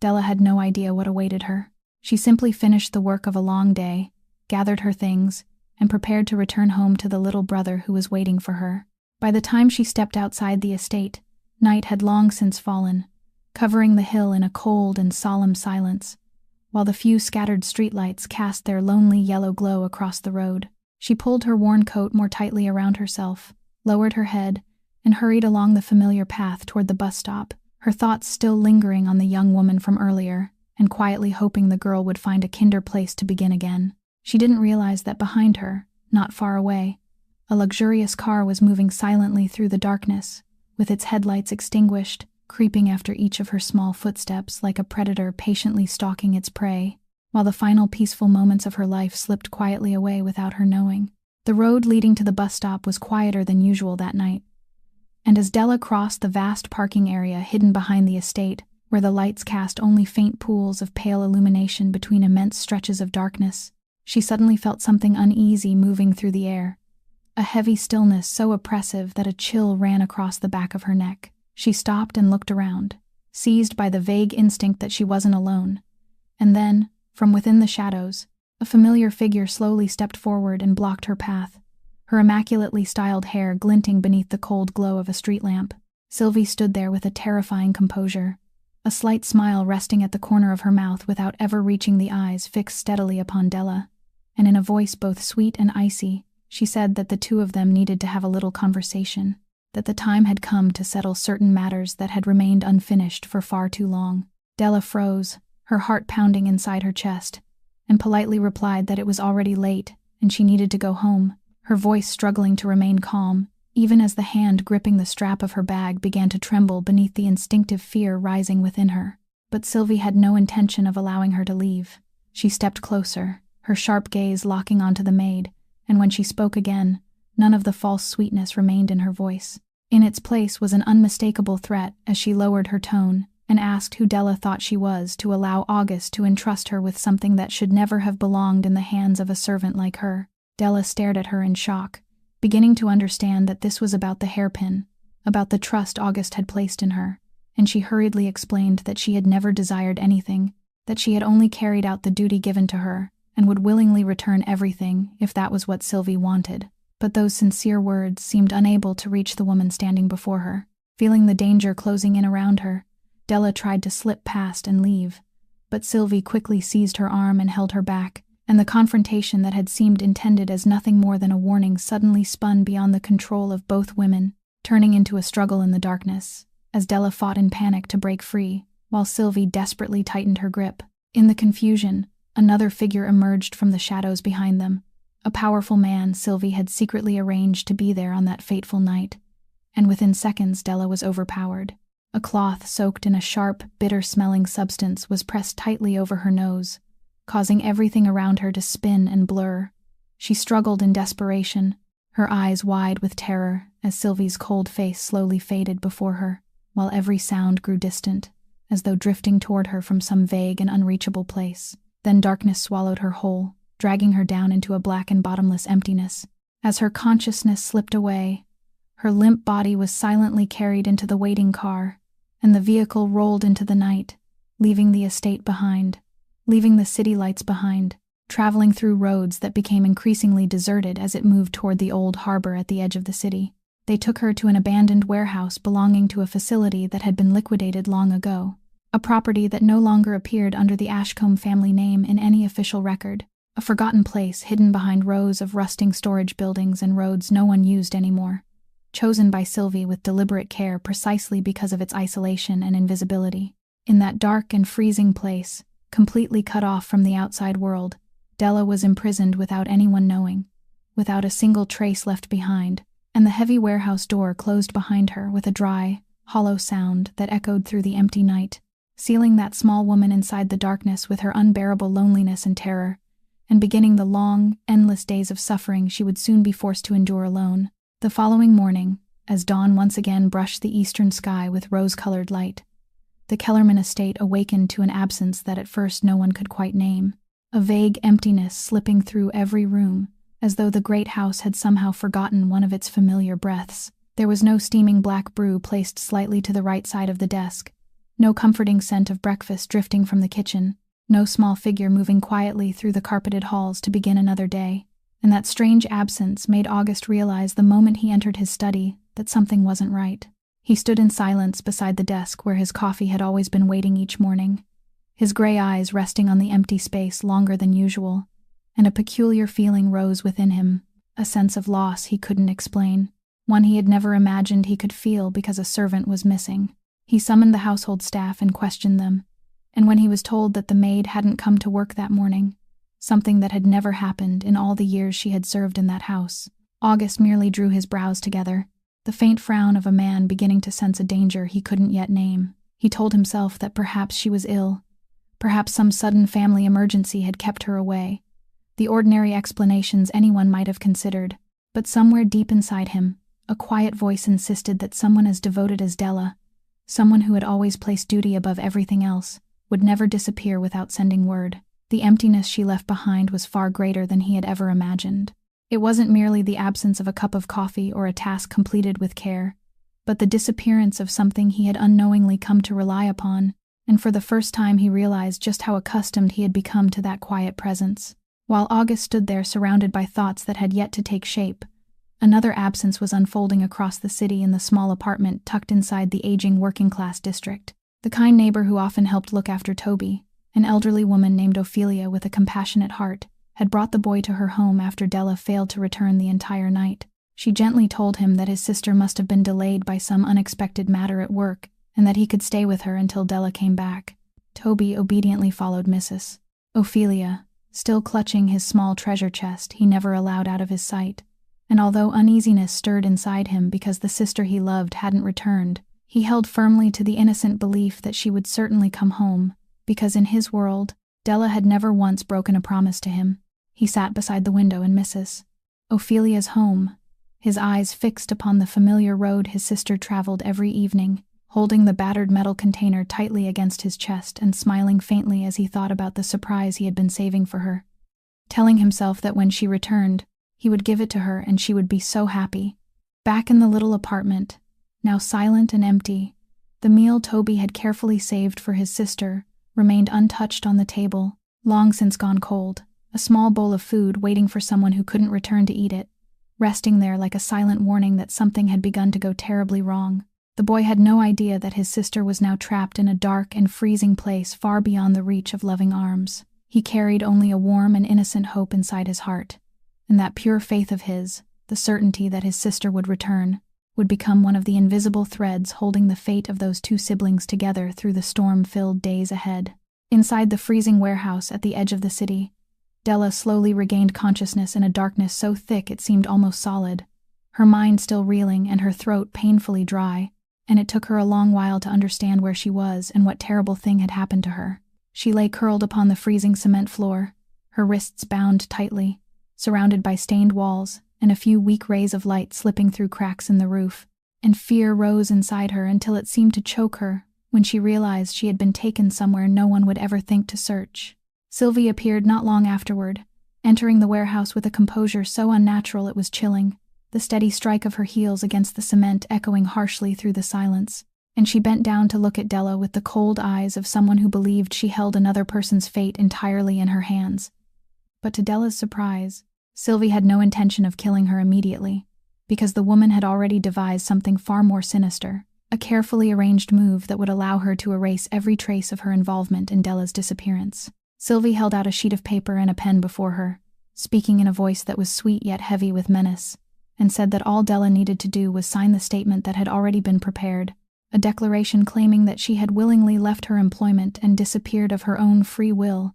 Della had no idea what awaited her. She simply finished the work of a long day, gathered her things, and prepared to return home to the little brother who was waiting for her. By the time she stepped outside the estate, night had long since fallen, covering the hill in a cold and solemn silence, while the few scattered streetlights cast their lonely yellow glow across the road. She pulled her worn coat more tightly around herself, lowered her head, and hurried along the familiar path toward the bus stop, her thoughts still lingering on the young woman from earlier, and quietly hoping the girl would find a kinder place to begin again. She didn't realize that behind her, not far away, a luxurious car was moving silently through the darkness, with its headlights extinguished, creeping after each of her small footsteps like a predator patiently stalking its prey, while the final peaceful moments of her life slipped quietly away without her knowing. The road leading to the bus stop was quieter than usual that night, and as Della crossed the vast parking area hidden behind the estate, where the lights cast only faint pools of pale illumination between immense stretches of darkness, she suddenly felt something uneasy moving through the air, a heavy stillness so oppressive that a chill ran across the back of her neck. She stopped and looked around, seized by the vague instinct that she wasn't alone. And then, from within the shadows, a familiar figure slowly stepped forward and blocked her path, her immaculately styled hair glinting beneath the cold glow of a street lamp. Sylvie stood there with a terrifying composure, a slight smile resting at the corner of her mouth without ever reaching the eyes fixed steadily upon Della, and in a voice both sweet and icy, she said that the two of them needed to have a little conversation, that the time had come to settle certain matters that had remained unfinished for far too long. Della froze, her heart pounding inside her chest, and politely replied that it was already late and she needed to go home, her voice struggling to remain calm, even as the hand gripping the strap of her bag began to tremble beneath the instinctive fear rising within her. But Sylvie had no intention of allowing her to leave. She stepped closer, her sharp gaze locking onto the maid, and when she spoke again, none of the false sweetness remained in her voice. In its place was an unmistakable threat as she lowered her tone and asked who Della thought she was to allow August to entrust her with something that should never have belonged in the hands of a servant like her. Della stared at her in shock, beginning to understand that this was about the hairpin, about the trust August had placed in her, and she hurriedly explained that she had never desired anything, that she had only carried out the duty given to her, and would willingly return everything if that was what Sylvie wanted. But those sincere words seemed unable to reach the woman standing before her. Feeling the danger closing in around her, Della tried to slip past and leave, but Sylvie quickly seized her arm and held her back, and the confrontation that had seemed intended as nothing more than a warning suddenly spun beyond the control of both women, turning into a struggle in the darkness, as Della fought in panic to break free, while Sylvie desperately tightened her grip. In the confusion, Another figure emerged from the shadows behind them. A powerful man Sylvie had secretly arranged to be there on that fateful night. And within seconds Della was overpowered. A cloth soaked in a sharp, bitter-smelling substance was pressed tightly over her nose, causing everything around her to spin and blur. She struggled in desperation, her eyes wide with terror as Sylvie's cold face slowly faded before her, while every sound grew distant, as though drifting toward her from some vague and unreachable place. Then darkness swallowed her whole, dragging her down into a black and bottomless emptiness. As her consciousness slipped away, her limp body was silently carried into the waiting car, and the vehicle rolled into the night, leaving the estate behind, leaving the city lights behind, traveling through roads that became increasingly deserted as it moved toward the old harbor at the edge of the city. They took her to an abandoned warehouse belonging to a facility that had been liquidated long ago, a property that no longer appeared under the Ashcombe family name in any official record, a forgotten place hidden behind rows of rusting storage buildings and roads no one used anymore, chosen by Sylvie with deliberate care precisely because of its isolation and invisibility. In that dark and freezing place, completely cut off from the outside world, Della was imprisoned without anyone knowing, without a single trace left behind, and the heavy warehouse door closed behind her with a dry, hollow sound that echoed through the empty night, sealing that small woman inside the darkness with her unbearable loneliness and terror, and beginning the long, endless days of suffering she would soon be forced to endure alone. The following morning, as dawn once again brushed the eastern sky with rose-colored light, the Kellerman estate awakened to an absence that at first no one could quite name, a vague emptiness slipping through every room, as though the great house had somehow forgotten one of its familiar breaths. There was no steaming black brew placed slightly to the right side of the desk, no comforting scent of breakfast drifting from the kitchen, no small figure moving quietly through the carpeted halls to begin another day, and that strange absence made August realize the moment he entered his study that something wasn't right. He stood in silence beside the desk where his coffee had always been waiting each morning, his gray eyes resting on the empty space longer than usual, and a peculiar feeling rose within him, a sense of loss he couldn't explain, one he had never imagined he could feel because a servant was missing. He summoned the household staff and questioned them, and when he was told that the maid hadn't come to work that morning, something that had never happened in all the years she had served in that house, August merely drew his brows together, the faint frown of a man beginning to sense a danger he couldn't yet name. He told himself that perhaps she was ill, perhaps some sudden family emergency had kept her away, the ordinary explanations anyone might have considered, but somewhere deep inside him, a quiet voice insisted that someone as devoted as Della, someone who had always placed duty above everything else, would never disappear without sending word. The emptiness she left behind was far greater than he had ever imagined. It wasn't merely the absence of a cup of coffee or a task completed with care, but the disappearance of something he had unknowingly come to rely upon, and for the first time he realized just how accustomed he had become to that quiet presence. While August stood there surrounded by thoughts that had yet to take shape, another absence was unfolding across the city in the small apartment tucked inside the aging working-class district. The kind neighbor who often helped look after Toby, an elderly woman named Ophelia with a compassionate heart, had brought the boy to her home after Della failed to return the entire night. She gently told him that his sister must have been delayed by some unexpected matter at work, and that he could stay with her until Della came back. Toby obediently followed Mrs. Ophelia, still clutching his small treasure chest he never allowed out of his sight, and although uneasiness stirred inside him because the sister he loved hadn't returned, he held firmly to the innocent belief that she would certainly come home, because in his world, Della had never once broken a promise to him. He sat beside the window in Mrs. Ophelia's home, his eyes fixed upon the familiar road his sister traveled every evening, holding the battered metal container tightly against his chest and smiling faintly as he thought about the surprise he had been saving for her, telling himself that when she returned, he would give it to her and she would be so happy. Back in the little apartment, now silent and empty, the meal Toby had carefully saved for his sister remained untouched on the table, long since gone cold, a small bowl of food waiting for someone who couldn't return to eat it, resting there like a silent warning that something had begun to go terribly wrong. The boy had no idea that his sister was now trapped in a dark and freezing place far beyond the reach of loving arms. He carried only a warm and innocent hope inside his heart, and that pure faith of his, the certainty that his sister would return, would become one of the invisible threads holding the fate of those two siblings together through the storm-filled days ahead. Inside the freezing warehouse at the edge of the city, Della slowly regained consciousness in a darkness so thick it seemed almost solid, her mind still reeling and her throat painfully dry, and it took her a long while to understand where she was and what terrible thing had happened to her. She lay curled upon the freezing cement floor, her wrists bound tightly, surrounded by stained walls and a few weak rays of light slipping through cracks in the roof, and fear rose inside her until it seemed to choke her when she realized she had been taken somewhere no one would ever think to search. Sylvie appeared not long afterward, entering the warehouse with a composure so unnatural it was chilling, the steady strike of her heels against the cement echoing harshly through the silence, and she bent down to look at Della with the cold eyes of someone who believed she held another person's fate entirely in her hands. But to Della's surprise, Sylvie had no intention of killing her immediately, because the woman had already devised something far more sinister, a carefully arranged move that would allow her to erase every trace of her involvement in Della's disappearance. Sylvie held out a sheet of paper and a pen before her, speaking in a voice that was sweet yet heavy with menace, and said that all Della needed to do was sign the statement that had already been prepared, a declaration claiming that she had willingly left her employment and disappeared of her own free will,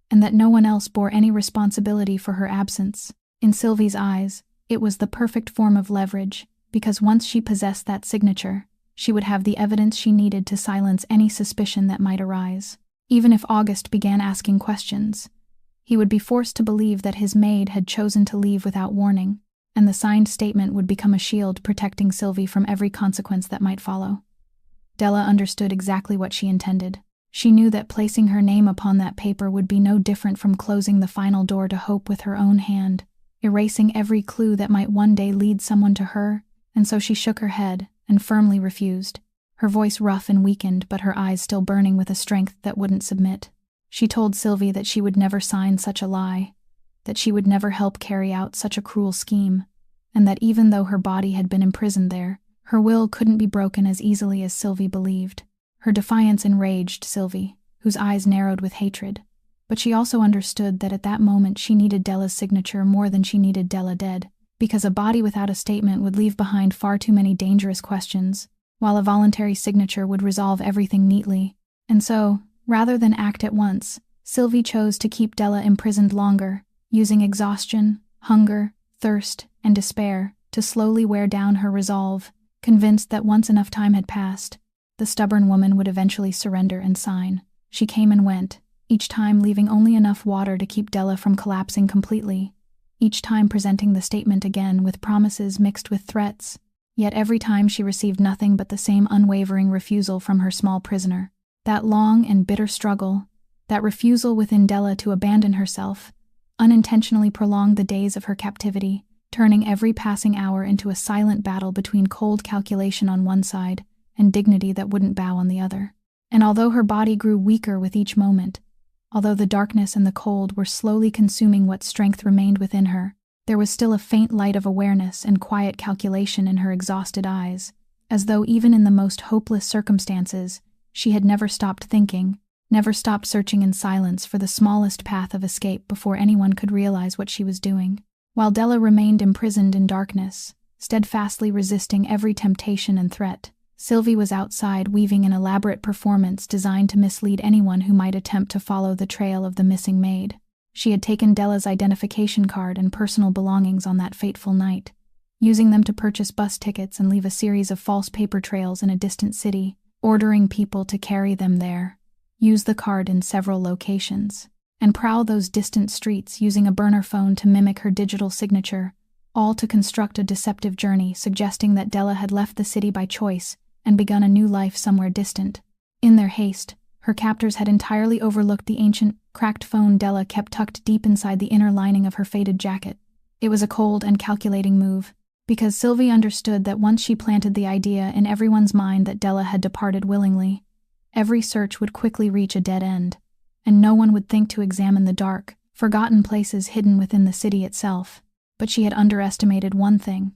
and that no one else bore any responsibility for her absence. In Sylvie's eyes, it was the perfect form of leverage, because once she possessed that signature, she would have the evidence she needed to silence any suspicion that might arise. Even if August began asking questions, he would be forced to believe that his maid had chosen to leave without warning, and the signed statement would become a shield protecting Sylvie from every consequence that might follow. Della understood exactly what she intended. She knew that placing her name upon that paper would be no different from closing the final door to hope with her own hand, erasing every clue that might one day lead someone to her, and so she shook her head and firmly refused, her voice rough and weakened but her eyes still burning with a strength that wouldn't submit. She told Sylvie that she would never sign such a lie, that she would never help carry out such a cruel scheme, and that even though her body had been imprisoned there, her will couldn't be broken as easily as Sylvie believed. Her defiance enraged Sylvie, whose eyes narrowed with hatred, but she also understood that at that moment she needed Della's signature more than she needed Della dead, because a body without a statement would leave behind far too many dangerous questions, while a voluntary signature would resolve everything neatly. And so, rather than act at once, Sylvie chose to keep Della imprisoned longer, using exhaustion, hunger, thirst, and despair to slowly wear down her resolve, convinced that once enough time had passed, the stubborn woman would eventually surrender and sign. She came and went, each time leaving only enough water to keep Della from collapsing completely, each time presenting the statement again with promises mixed with threats, yet every time she received nothing but the same unwavering refusal from her small prisoner. That long and bitter struggle, that refusal within Della to abandon herself, unintentionally prolonged the days of her captivity, turning every passing hour into a silent battle between cold calculation on one side and dignity that wouldn't bow on the other. And although her body grew weaker with each moment, although the darkness and the cold were slowly consuming what strength remained within her, there was still a faint light of awareness and quiet calculation in her exhausted eyes, as though even in the most hopeless circumstances, she had never stopped thinking, never stopped searching in silence for the smallest path of escape before anyone could realize what she was doing. While Della remained imprisoned in darkness, steadfastly resisting every temptation and threat, Sylvie was outside weaving an elaborate performance designed to mislead anyone who might attempt to follow the trail of the missing maid. She had taken Della's identification card and personal belongings on that fateful night, using them to purchase bus tickets and leave a series of false paper trails in a distant city, ordering people to carry them there, use the card in several locations, and prowl those distant streets using a burner phone to mimic her digital signature, all to construct a deceptive journey suggesting that Della had left the city by choice and begun a new life somewhere distant. In their haste, her captors had entirely overlooked the ancient, cracked phone Della kept tucked deep inside the inner lining of her faded jacket. It was a cold and calculating move, because Sylvie understood that once she planted the idea in everyone's mind that Della had departed willingly, every search would quickly reach a dead end, and no one would think to examine the dark, forgotten places hidden within the city itself. But she had underestimated one thing.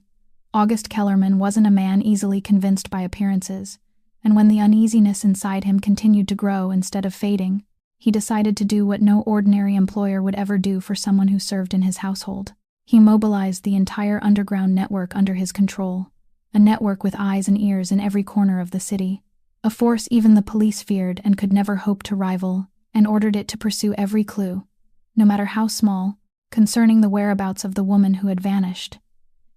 August Kellerman wasn't a man easily convinced by appearances, and when the uneasiness inside him continued to grow instead of fading, he decided to do what no ordinary employer would ever do for someone who served in his household. He mobilized the entire underground network under his control, a network with eyes and ears in every corner of the city, a force even the police feared and could never hope to rival, and ordered it to pursue every clue, no matter how small, concerning the whereabouts of the woman who had vanished.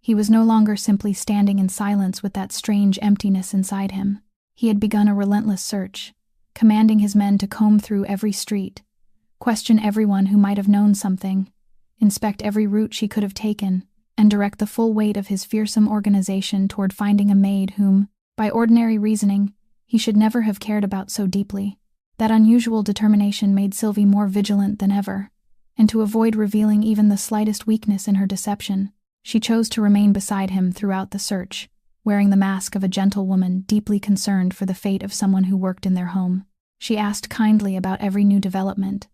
He was no longer simply standing in silence with that strange emptiness inside him. He had begun a relentless search, commanding his men to comb through every street, question everyone who might have known something, inspect every route she could have taken, and direct the full weight of his fearsome organization toward finding a maid whom, by ordinary reasoning, he should never have cared about so deeply. That unusual determination made Sylvie more vigilant than ever, and to avoid revealing even the slightest weakness in her deception, she chose to remain beside him throughout the search, wearing the mask of a gentle woman deeply concerned for the fate of someone who worked in their home. She asked kindly about every new development,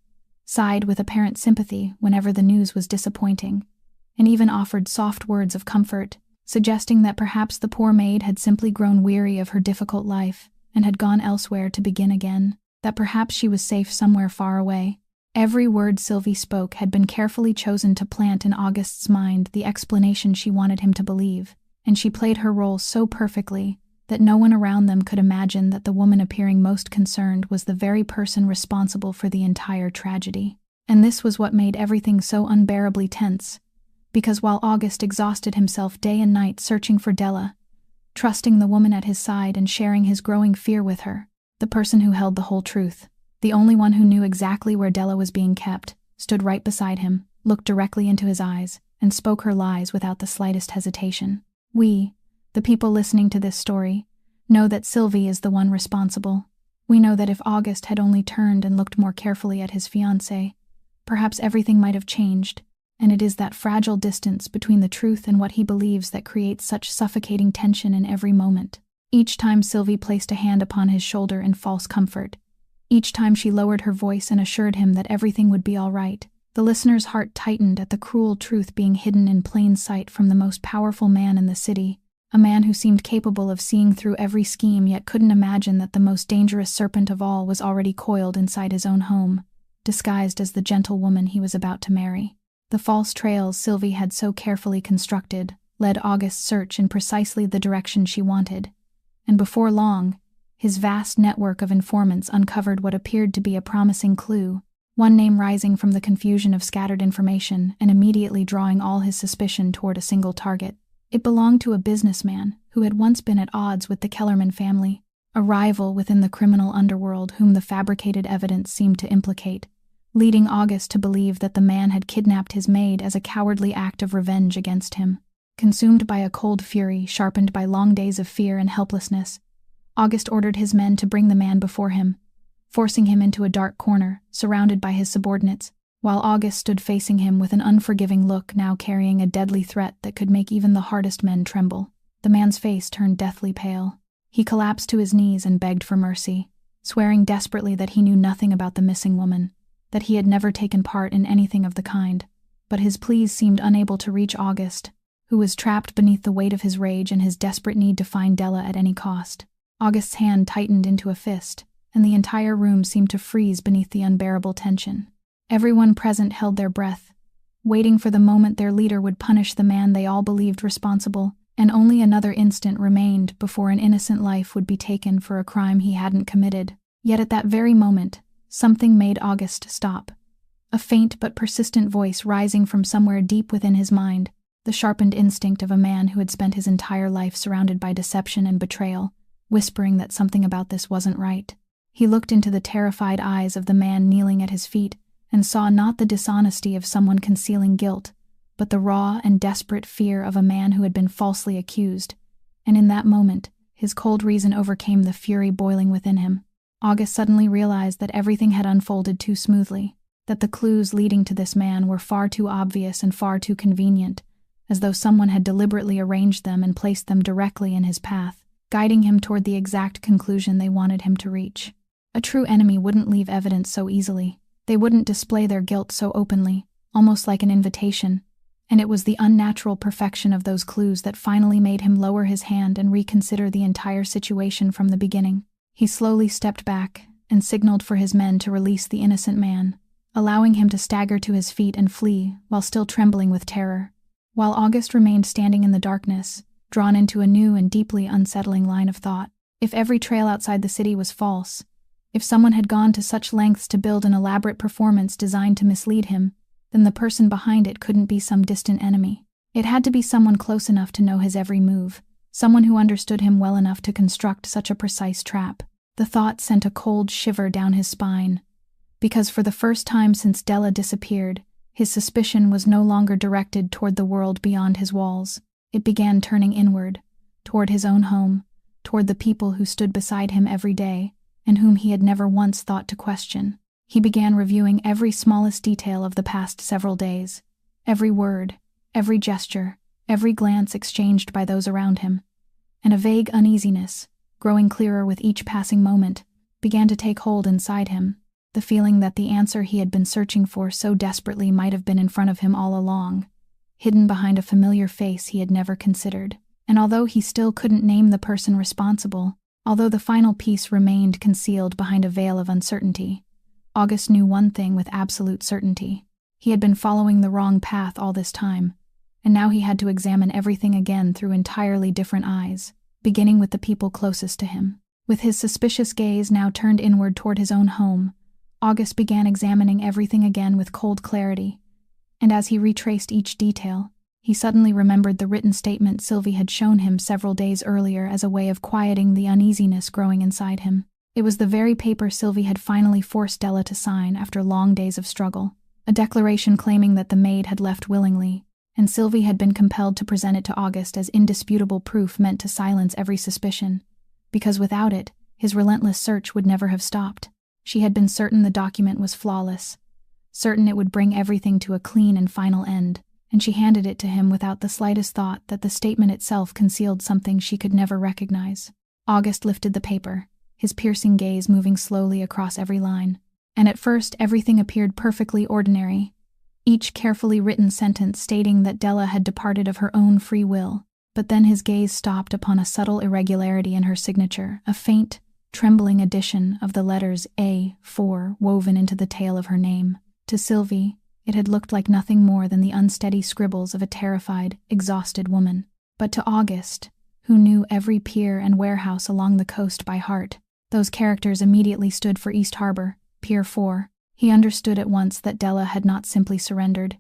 sighed with apparent sympathy whenever the news was disappointing, and even offered soft words of comfort, suggesting that perhaps the poor maid had simply grown weary of her difficult life and had gone elsewhere to begin again, that perhaps she was safe somewhere far away. Every word Sylvie spoke had been carefully chosen to plant in August's mind the explanation she wanted him to believe, and she played her role so perfectly that no one around them could imagine that the woman appearing most concerned was the very person responsible for the entire tragedy. And this was what made everything so unbearably tense, because while August exhausted himself day and night searching for Della, trusting the woman at his side and sharing his growing fear with her, the person who held the whole truth, the only one who knew exactly where Della was being kept, stood right beside him, looked directly into his eyes, and spoke her lies without the slightest hesitation. We, the people listening to this story, know that Sylvie is the one responsible. We know that if August had only turned and looked more carefully at his fiancée, perhaps everything might have changed, and it is that fragile distance between the truth and what he believes that creates such suffocating tension in every moment. Each time Sylvie placed a hand upon his shoulder in false comfort, each time she lowered her voice and assured him that everything would be all right, the listener's heart tightened at the cruel truth being hidden in plain sight from the most powerful man in the city, a man who seemed capable of seeing through every scheme yet couldn't imagine that the most dangerous serpent of all was already coiled inside his own home, disguised as the gentle woman he was about to marry. The false trails Sylvie had so carefully constructed led August's search in precisely the direction she wanted, and before long, his vast network of informants uncovered what appeared to be a promising clue, one name rising from the confusion of scattered information and immediately drawing all his suspicion toward a single target. It belonged to a businessman who had once been at odds with the Kellerman family, a rival within the criminal underworld whom the fabricated evidence seemed to implicate, leading August to believe that the man had kidnapped his maid as a cowardly act of revenge against him. Consumed by a cold fury sharpened by long days of fear and helplessness, August ordered his men to bring the man before him, forcing him into a dark corner, surrounded by his subordinates, while August stood facing him with an unforgiving look now carrying a deadly threat that could make even the hardest men tremble. The man's face turned deathly pale. He collapsed to his knees and begged for mercy, swearing desperately that he knew nothing about the missing woman, that he had never taken part in anything of the kind. But his pleas seemed unable to reach August, who was trapped beneath the weight of his rage and his desperate need to find Della at any cost. August's hand tightened into a fist, and the entire room seemed to freeze beneath the unbearable tension. Everyone present held their breath, waiting for the moment their leader would punish the man they all believed responsible, and only another instant remained before an innocent life would be taken for a crime he hadn't committed. Yet at that very moment, something made August stop. A faint but persistent voice rising from somewhere deep within his mind, the sharpened instinct of a man who had spent his entire life surrounded by deception and betrayal, whispering that something about this wasn't right. He looked into the terrified eyes of the man kneeling at his feet and saw not the dishonesty of someone concealing guilt, but the raw and desperate fear of a man who had been falsely accused, and in that moment, his cold reason overcame the fury boiling within him. August suddenly realized that everything had unfolded too smoothly, that the clues leading to this man were far too obvious and far too convenient, as though someone had deliberately arranged them and placed them directly in his path, guiding him toward the exact conclusion they wanted him to reach. A true enemy wouldn't leave evidence so easily. They wouldn't display their guilt so openly, almost like an invitation, and it was the unnatural perfection of those clues that finally made him lower his hand and reconsider the entire situation from the beginning. He slowly stepped back and signaled for his men to release the innocent man, allowing him to stagger to his feet and flee while still trembling with terror, while August remained standing in the darkness, drawn into a new and deeply unsettling line of thought. If every trail outside the city was false, If someone had gone to such lengths to build an elaborate performance designed to mislead him, then the person behind it couldn't be some distant enemy. It had to be someone close enough to know his every move, someone who understood him well enough to construct such a precise trap. The thought sent a cold shiver down his spine, because for the first time since Della disappeared, his suspicion was no longer directed toward the world beyond his walls. It began turning inward, toward his own home, toward the people who stood beside him every day, and whom he had never once thought to question. He began reviewing every smallest detail of the past several days, every word, every gesture, every glance exchanged by those around him, and a vague uneasiness, growing clearer with each passing moment, began to take hold inside him, the feeling that the answer he had been searching for so desperately might have been in front of him all along, hidden behind a familiar face he had never considered. And although he still couldn't name the person responsible, although the final piece remained concealed behind a veil of uncertainty, August knew one thing with absolute certainty. He had been following the wrong path all this time, and now he had to examine everything again through entirely different eyes, beginning with the people closest to him. With his suspicious gaze now turned inward toward his own home, August began examining everything again with cold clarity, and as he retraced each detail, he suddenly remembered the written statement Sylvie had shown him several days earlier as a way of quieting the uneasiness growing inside him. It was the very paper Sylvie had finally forced Della to sign after long days of struggle, a declaration claiming that the maid had left willingly, and Sylvie had been compelled to present it to August as indisputable proof meant to silence every suspicion, because without it, his relentless search would never have stopped. She had been certain the document was flawless, certain it would bring everything to a clean and final end, and she handed it to him without the slightest thought that the statement itself concealed something she could never recognize. August lifted the paper, his piercing gaze moving slowly across every line, and at first everything appeared perfectly ordinary, each carefully written sentence stating that Della had departed of her own free will. But then his gaze stopped upon a subtle irregularity in her signature, a faint, trembling addition of the letters A4 woven into the tail of her name. To Sylvie, it had looked like nothing more than the unsteady scribbles of a terrified, exhausted woman. But to August, who knew every pier and warehouse along the coast by heart, those characters immediately stood for East Harbor, Pier 4. He understood at once that Della had not simply surrendered.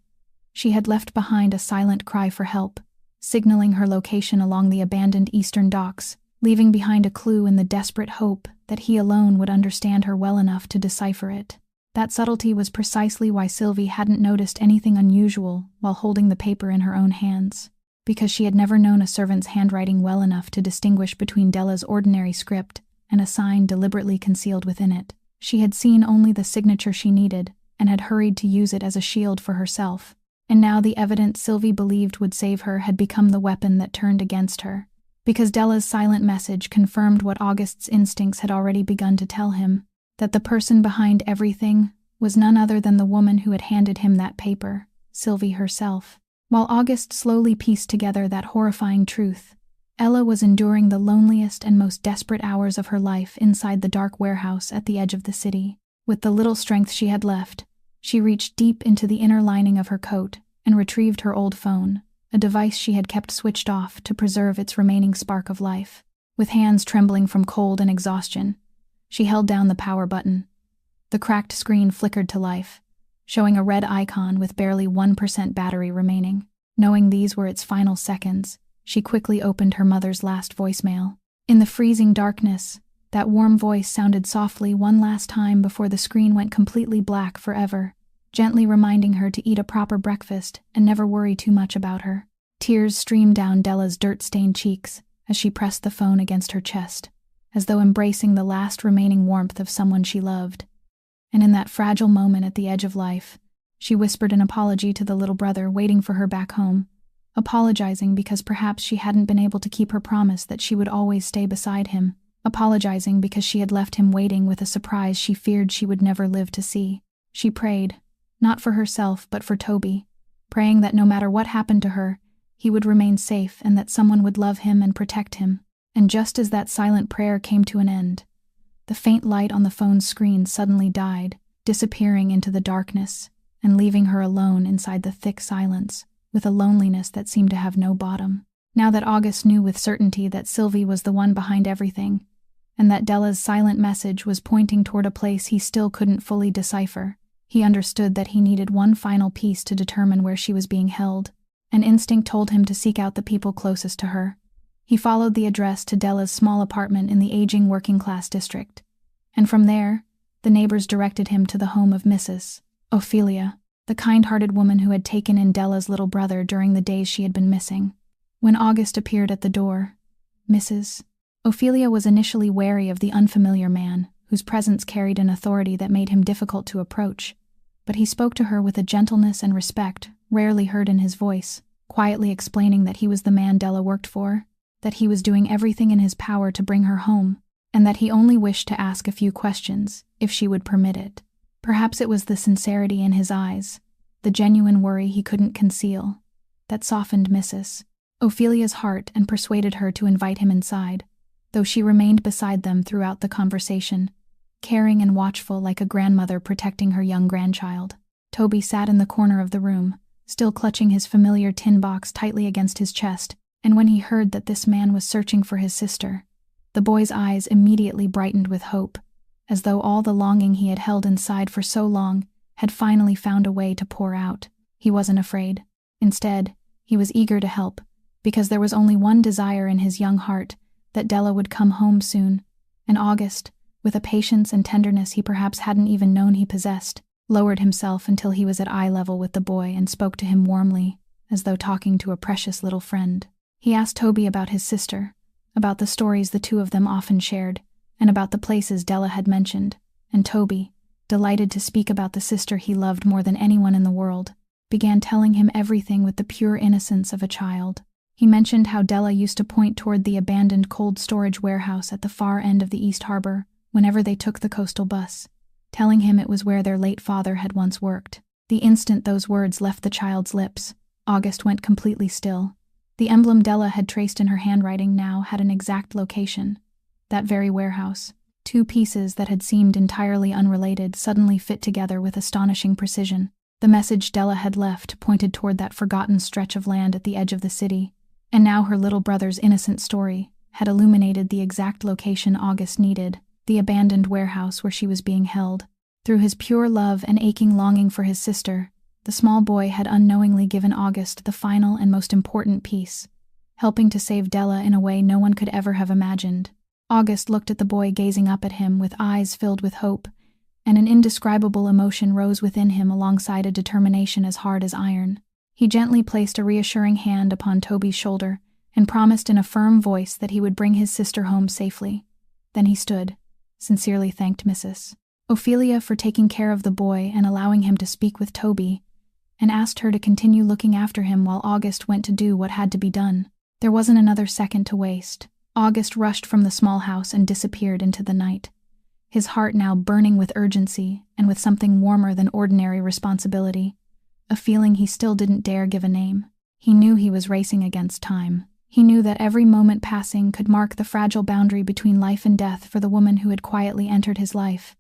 She had left behind a silent cry for help, signaling her location along the abandoned eastern docks, leaving behind a clue in the desperate hope that he alone would understand her well enough to decipher it. That subtlety was precisely why Sylvie hadn't noticed anything unusual while holding the paper in her own hands, because she had never known a servant's handwriting well enough to distinguish between Della's ordinary script and a sign deliberately concealed within it. She had seen only the signature she needed and had hurried to use it as a shield for herself, and now the evidence Sylvie believed would save her had become the weapon that turned against her, because Della's silent message confirmed what August's instincts had already begun to tell him, that the person behind everything was none other than the woman who had handed him that paper, Sylvie herself. While August slowly pieced together that horrifying truth, Ella was enduring the loneliest and most desperate hours of her life inside the dark warehouse at the edge of the city. With the little strength she had left, she reached deep into the inner lining of her coat and retrieved her old phone, a device she had kept switched off to preserve its remaining spark of life. With hands trembling from cold and exhaustion, she held down the power button. The cracked screen flickered to life, showing a red icon with barely 1% battery remaining. Knowing these were its final seconds, she quickly opened her mother's last voicemail. In the freezing darkness, that warm voice sounded softly one last time before the screen went completely black forever, gently reminding her to eat a proper breakfast and never worry too much about her. Tears streamed down Della's dirt-stained cheeks as she pressed the phone against her chest, as though embracing the last remaining warmth of someone she loved. And in that fragile moment at the edge of life, she whispered an apology to the little brother waiting for her back home, apologizing because perhaps she hadn't been able to keep her promise that she would always stay beside him, apologizing because she had left him waiting with a surprise she feared she would never live to see. She prayed, not for herself but for Toby, praying that no matter what happened to her, he would remain safe and that someone would love him and protect him. And just as that silent prayer came to an end, the faint light on the phone's screen suddenly died, disappearing into the darkness and leaving her alone inside the thick silence, with a loneliness that seemed to have no bottom. Now that August knew with certainty that Sylvie was the one behind everything, and that Della's silent message was pointing toward a place he still couldn't fully decipher. He understood that he needed one final piece to determine where she was being held. An instinct told him to seek out the people closest to her. He followed the address to Della's small apartment in the aging working-class district. And from there, the neighbors directed him to the home of Mrs. Ophelia, the kind-hearted woman who had taken in Della's little brother during the days she had been missing. When August appeared at the door, Mrs. Ophelia was initially wary of the unfamiliar man, whose presence carried an authority that made him difficult to approach. But he spoke to her with a gentleness and respect rarely heard in his voice, quietly explaining that he was the man Della worked for, that he was doing everything in his power to bring her home, and that he only wished to ask a few questions, if she would permit it. Perhaps it was the sincerity in his eyes, the genuine worry he couldn't conceal, that softened Mrs. Ophelia's heart and persuaded her to invite him inside, though she remained beside them throughout the conversation, caring and watchful like a grandmother protecting her young grandchild. Toby sat in the corner of the room, still clutching his familiar tin box tightly against his chest, and when he heard that this man was searching for his sister, the boy's eyes immediately brightened with hope, as though all the longing he had held inside for so long had finally found a way to pour out. He wasn't afraid. Instead, he was eager to help, because there was only one desire in his young heart, that Della would come home soon, and August, with a patience and tenderness he perhaps hadn't even known he possessed, lowered himself until he was at eye level with the boy and spoke to him warmly, as though talking to a precious little friend. He asked Toby about his sister, about the stories the two of them often shared, and about the places Della had mentioned, and Toby, delighted to speak about the sister he loved more than anyone in the world, began telling him everything with the pure innocence of a child. He mentioned how Della used to point toward the abandoned cold storage warehouse at the far end of the East Harbor whenever they took the coastal bus, telling him it was where their late father had once worked. The instant those words left the child's lips, August went completely still. The emblem Della had traced in her handwriting now had an exact location. That very warehouse. Two pieces that had seemed entirely unrelated suddenly fit together with astonishing precision. The message Della had left pointed toward that forgotten stretch of land at the edge of the city, and now her little brother's innocent story had illuminated the exact location August needed, the abandoned warehouse where she was being held. Through his pure love and aching longing for his sister, the small boy had unknowingly given August the final and most important piece, helping to save Della in a way no one could ever have imagined. August looked at the boy gazing up at him with eyes filled with hope, and an indescribable emotion rose within him alongside a determination as hard as iron. He gently placed a reassuring hand upon Toby's shoulder and promised in a firm voice that he would bring his sister home safely. Then he stood, sincerely thanked Mrs. Ophelia for taking care of the boy and allowing him to speak with Toby, and asked her to continue looking after him while August went to do what had to be done. There wasn't another second to waste. August rushed from the small house and disappeared into the night, his heart now burning with urgency and with something warmer than ordinary responsibility, a feeling he still didn't dare give a name. He knew he was racing against time. He knew that every moment passing could mark the fragile boundary between life and death for the woman who had quietly entered his life.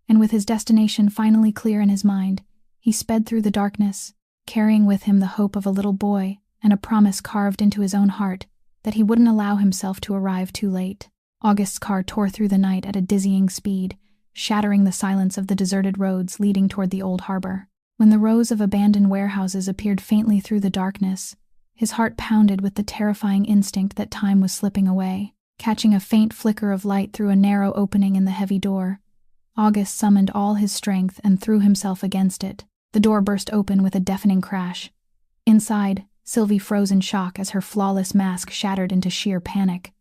And with his destination finally clear in his mind, he sped through the darkness, carrying with him the hope of a little boy and a promise carved into his own heart that he wouldn't allow himself to arrive too late. August's car tore through the night at a dizzying speed, shattering the silence of the deserted roads leading toward the old harbor. When the rows of abandoned warehouses appeared faintly through the darkness, his heart pounded with the terrifying instinct that time was slipping away. Catching a faint flicker of light through a narrow opening in the heavy door, August summoned all his strength and threw himself against it. The door burst open with a deafening crash. Inside, Sylvie froze in shock as her flawless mask shattered into sheer panic.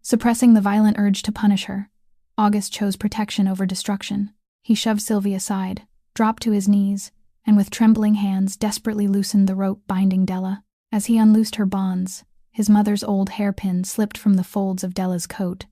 Suppressing the violent urge to punish her, August chose protection over destruction. He shoved Sylvie aside, dropped to his knees, and with trembling hands desperately loosened the rope binding Della. As he unloosed her bonds, his mother's old hairpin slipped from the folds of Della's coat,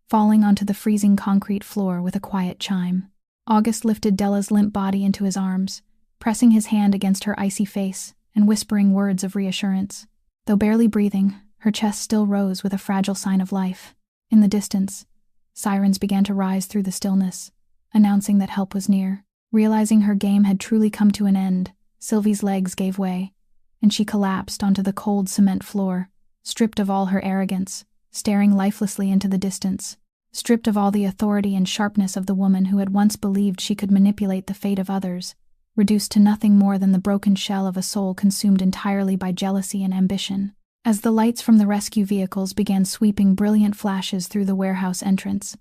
falling onto the freezing concrete floor with a quiet chime. August lifted Della's limp body into his arms, pressing his hand against her icy face and whispering words of reassurance. Though barely breathing, her chest still rose with a fragile sign of life. In the distance, sirens began to rise through the stillness, announcing that help was near. Realizing her game had truly come to an end, Sylvie's legs gave way, and she collapsed onto the cold cement floor, stripped of all her arrogance, staring lifelessly into the distance. stripped of all the authority and sharpness of the woman who had once believed she could manipulate the fate of others, reduced to nothing more than the broken shell of a soul consumed entirely by jealousy and ambition. As the lights from the rescue vehicles began sweeping brilliant flashes through the warehouse entrance,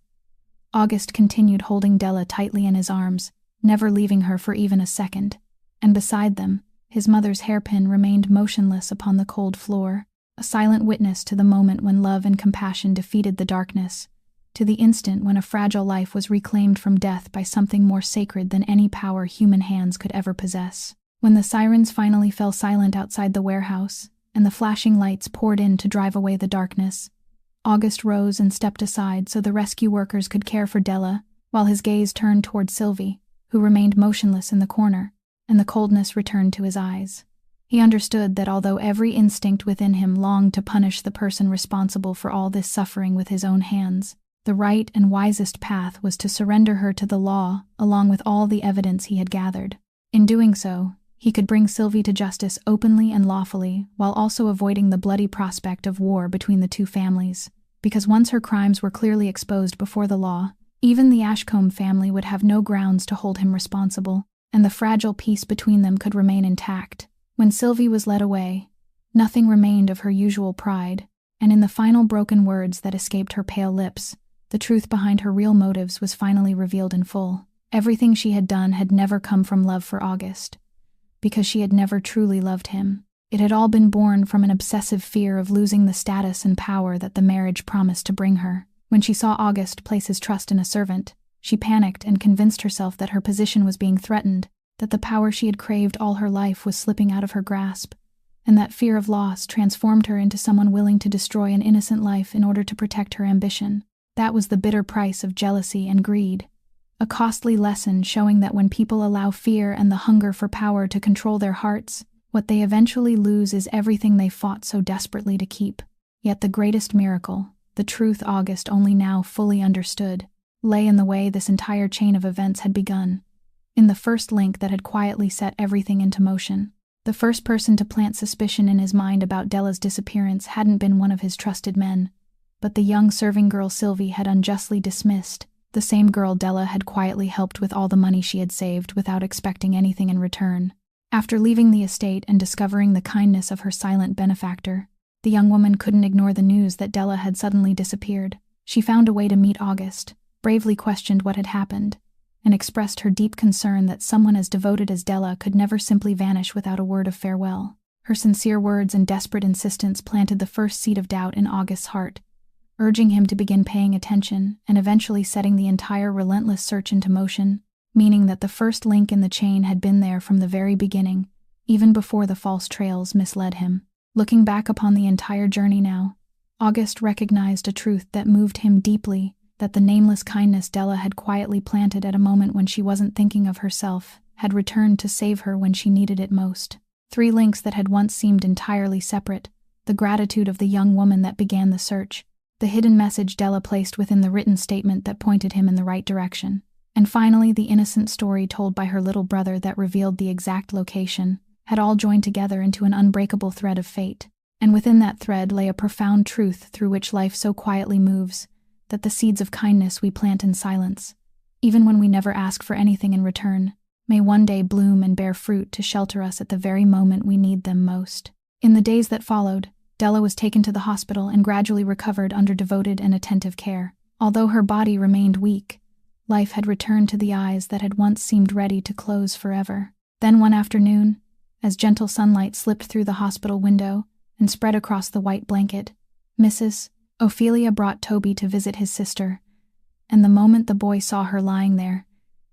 August continued holding Della tightly in his arms, never leaving her for even a second, and beside them, his mother's hairpin remained motionless upon the cold floor, a silent witness to the moment when love and compassion defeated the darkness, to the instant when a fragile life was reclaimed from death by something more sacred than any power human hands could ever possess. When the sirens finally fell silent outside the warehouse, and the flashing lights poured in to drive away the darkness, August rose and stepped aside so the rescue workers could care for Della, while his gaze turned toward Sylvie, who remained motionless in the corner, and the coldness returned to his eyes. He understood that although every instinct within him longed to punish the person responsible for all this suffering with his own hands, the right and wisest path was to surrender her to the law along with all the evidence he had gathered. In doing so, he could bring Sylvie to justice openly and lawfully, while also avoiding the bloody prospect of war between the two families, because once her crimes were clearly exposed before the law, even the Ashcombe family would have no grounds to hold him responsible, and the fragile peace between them could remain intact. When Sylvie was led away, nothing remained of her usual pride, and in the final broken words that escaped her pale lips, the truth behind her real motives was finally revealed in full. Everything she had done had never come from love for August, because she had never truly loved him. It had all been born from an obsessive fear of losing the status and power that the marriage promised to bring her. When she saw August place his trust in a servant, she panicked and convinced herself that her position was being threatened, that the power she had craved all her life was slipping out of her grasp, and that fear of loss transformed her into someone willing to destroy an innocent life in order to protect her ambition. That was the bitter price of jealousy and greed, a costly lesson showing that when people allow fear and the hunger for power to control their hearts, what they eventually lose is everything they fought so desperately to keep. Yet the greatest miracle, the truth August only now fully understood, lay in the way this entire chain of events had begun, in the first link that had quietly set everything into motion. The first person to plant suspicion in his mind about Della's disappearance hadn't been one of his trusted men, but the young serving girl Sylvie had unjustly dismissed, the same girl Della had quietly helped with all the money she had saved without expecting anything in return. After leaving the estate and discovering the kindness of her silent benefactor, the young woman couldn't ignore the news that Della had suddenly disappeared. She found a way to meet August, bravely questioned what had happened, and expressed her deep concern that someone as devoted as Della could never simply vanish without a word of farewell. Her sincere words and desperate insistence planted the first seed of doubt in August's heart, urging him to begin paying attention and eventually setting the entire relentless search into motion, meaning that the first link in the chain had been there from the very beginning, even before the false trails misled him. Looking back upon the entire journey now, August recognized a truth that moved him deeply, that the nameless kindness Della had quietly planted at a moment when she wasn't thinking of herself had returned to save her when she needed it most. 3 links that had once seemed entirely separate: the gratitude of the young woman that began the search, the hidden message Della placed within the written statement that pointed him in the right direction, and finally the innocent story told by her little brother that revealed the exact location, had all joined together into an unbreakable thread of fate. And within that thread lay a profound truth through which life so quietly moves, that the seeds of kindness we plant in silence, even when we never ask for anything in return, may one day bloom and bear fruit to shelter us at the very moment we need them most. In the days that followed, Della was taken to the hospital and gradually recovered under devoted and attentive care. Although her body remained weak, life had returned to the eyes that had once seemed ready to close forever. Then one afternoon, as gentle sunlight slipped through the hospital window and spread across the white blanket, Mrs. Ophelia brought Toby to visit his sister, and the moment the boy saw her lying there,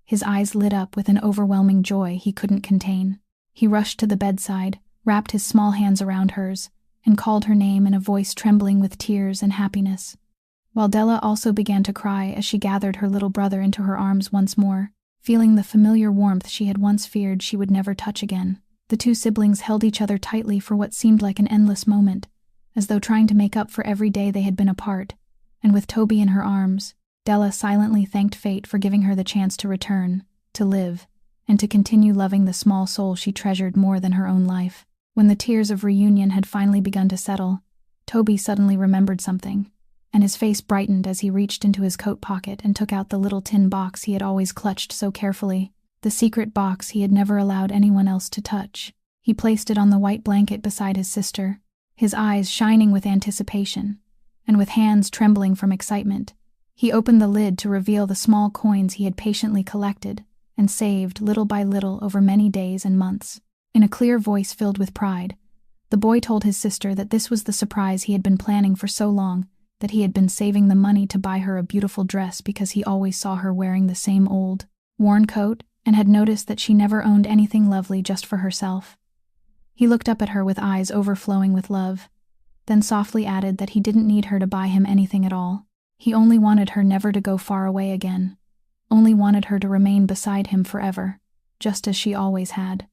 his eyes lit up with an overwhelming joy he couldn't contain. He rushed to the bedside, wrapped his small hands around hers, and called her name in a voice trembling with tears and happiness, while Della also began to cry as she gathered her little brother into her arms once more, feeling the familiar warmth she had once feared she would never touch again. The two siblings held each other tightly for what seemed like an endless moment, as though trying to make up for every day they had been apart, and with Toby in her arms, Della silently thanked fate for giving her the chance to return, to live, and to continue loving the small soul she treasured more than her own life. When the tears of reunion had finally begun to settle, Toby suddenly remembered something, and his face brightened as he reached into his coat pocket and took out the little tin box he had always clutched so carefully, the secret box he had never allowed anyone else to touch. He placed it on the white blanket beside his sister, his eyes shining with anticipation, and with hands trembling from excitement. He opened the lid to reveal the small coins he had patiently collected and saved little by little over many days and months. In a clear voice filled with pride, the boy told his sister that this was the surprise he had been planning for so long, that he had been saving the money to buy her a beautiful dress because he always saw her wearing the same old, worn coat and had noticed that she never owned anything lovely just for herself. He looked up at her with eyes overflowing with love, then softly added that he didn't need her to buy him anything at all. He only wanted her never to go far away again, only wanted her to remain beside him forever, just as she always had.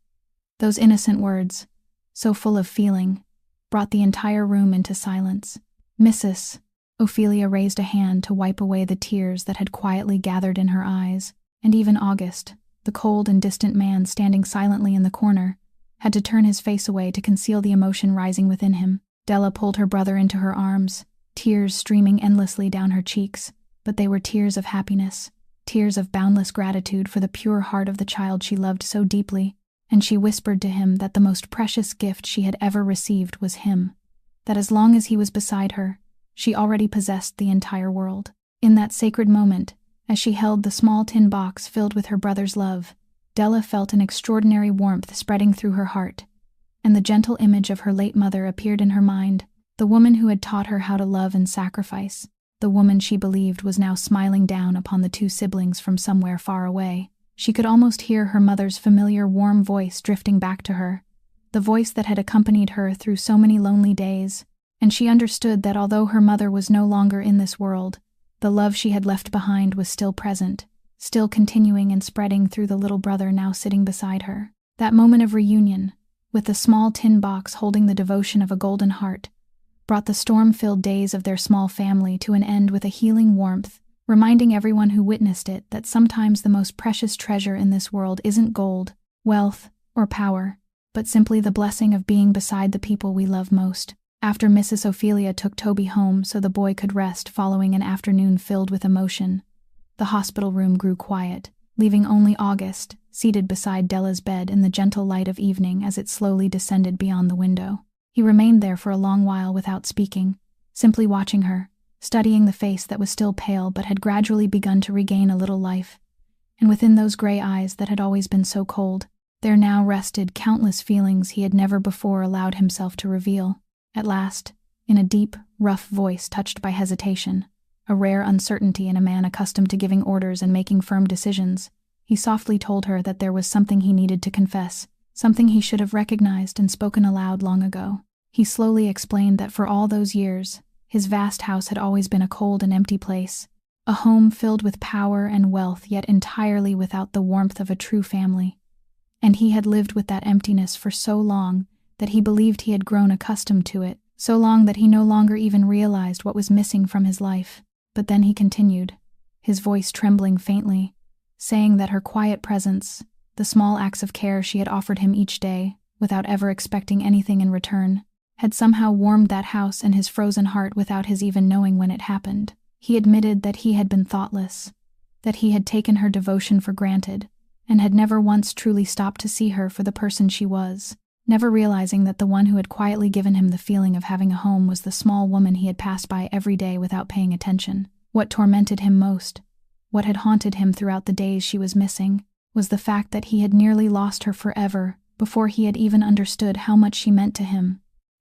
Those innocent words, so full of feeling, brought the entire room into silence. Mrs. Ophelia raised a hand to wipe away the tears that had quietly gathered in her eyes, and even August, the cold and distant man standing silently in the corner, had to turn his face away to conceal the emotion rising within him. Della pulled her brother into her arms, tears streaming endlessly down her cheeks, but they were tears of happiness, tears of boundless gratitude for the pure heart of the child she loved so deeply, and she whispered to him that the most precious gift she had ever received was him, that as long as he was beside her, she already possessed the entire world. In that sacred moment, as she held the small tin box filled with her brother's love, Della felt an extraordinary warmth spreading through her heart, and the gentle image of her late mother appeared in her mind, the woman who had taught her how to love and sacrifice, the woman she believed was now smiling down upon the two siblings from somewhere far away. She could almost hear her mother's familiar warm voice drifting back to her, the voice that had accompanied her through so many lonely days, and she understood that although her mother was no longer in this world, the love she had left behind was still present, still continuing and spreading through the little brother now sitting beside her. That moment of reunion, with the small tin box holding the devotion of a golden heart, brought the storm-filled days of their small family to an end with a healing warmth, reminding everyone who witnessed it that sometimes the most precious treasure in this world isn't gold, wealth, or power, but simply the blessing of being beside the people we love most. After Mrs. Ophelia took Toby home so the boy could rest following an afternoon filled with emotion, the hospital room grew quiet, leaving only August, seated beside Della's bed in the gentle light of evening as it slowly descended beyond the window. He remained there for a long while without speaking, simply watching her, studying the face that was still pale but had gradually begun to regain a little life, and within those gray eyes that had always been so cold, there now rested countless feelings he had never before allowed himself to reveal. At last, in a deep, rough voice touched by hesitation, a rare uncertainty in a man accustomed to giving orders and making firm decisions, he softly told her that there was something he needed to confess, something he should have recognized and spoken aloud long ago. He slowly explained that for all those years, his vast house had always been a cold and empty place, a home filled with power and wealth yet entirely without the warmth of a true family. And he had lived with that emptiness for so long that he believed he had grown accustomed to it, so long that he no longer even realized what was missing from his life. But then he continued, his voice trembling faintly, saying that her quiet presence, the small acts of care she had offered him each day, without ever expecting anything in return, had somehow warmed that house and his frozen heart without his even knowing when it happened. He admitted that he had been thoughtless, that he had taken her devotion for granted, and had never once truly stopped to see her for the person she was, never realizing that the one who had quietly given him the feeling of having a home was the small woman he had passed by every day without paying attention. What tormented him most, what had haunted him throughout the days she was missing, was the fact that he had nearly lost her forever before he had even understood how much she meant to him,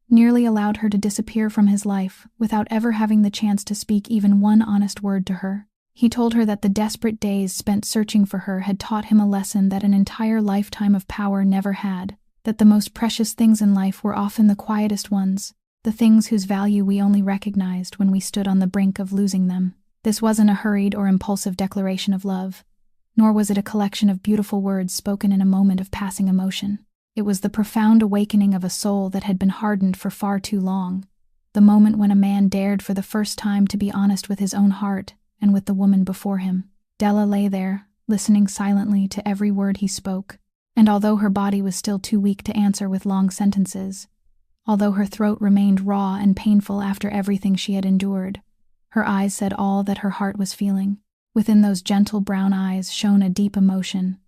nearly allowed her to disappear from his life without ever having the chance to speak even one honest word to her. He told her that the desperate days spent searching for her had taught him a lesson that an entire lifetime of power never had, that the most precious things in life were often the quietest ones, the things whose value we only recognized when we stood on the brink of losing them. This wasn't a hurried or impulsive declaration of love, nor was it a collection of beautiful words spoken in a moment of passing emotion. It was the profound awakening of a soul that had been hardened for far too long, the moment when a man dared for the first time to be honest with his own heart and with the woman before him. Della lay there, listening silently to every word he spoke, and although her body was still too weak to answer with long sentences, although her throat remained raw and painful after everything she had endured, Her eyes said all that her heart was feeling. Within those gentle brown eyes shone a deep emotion,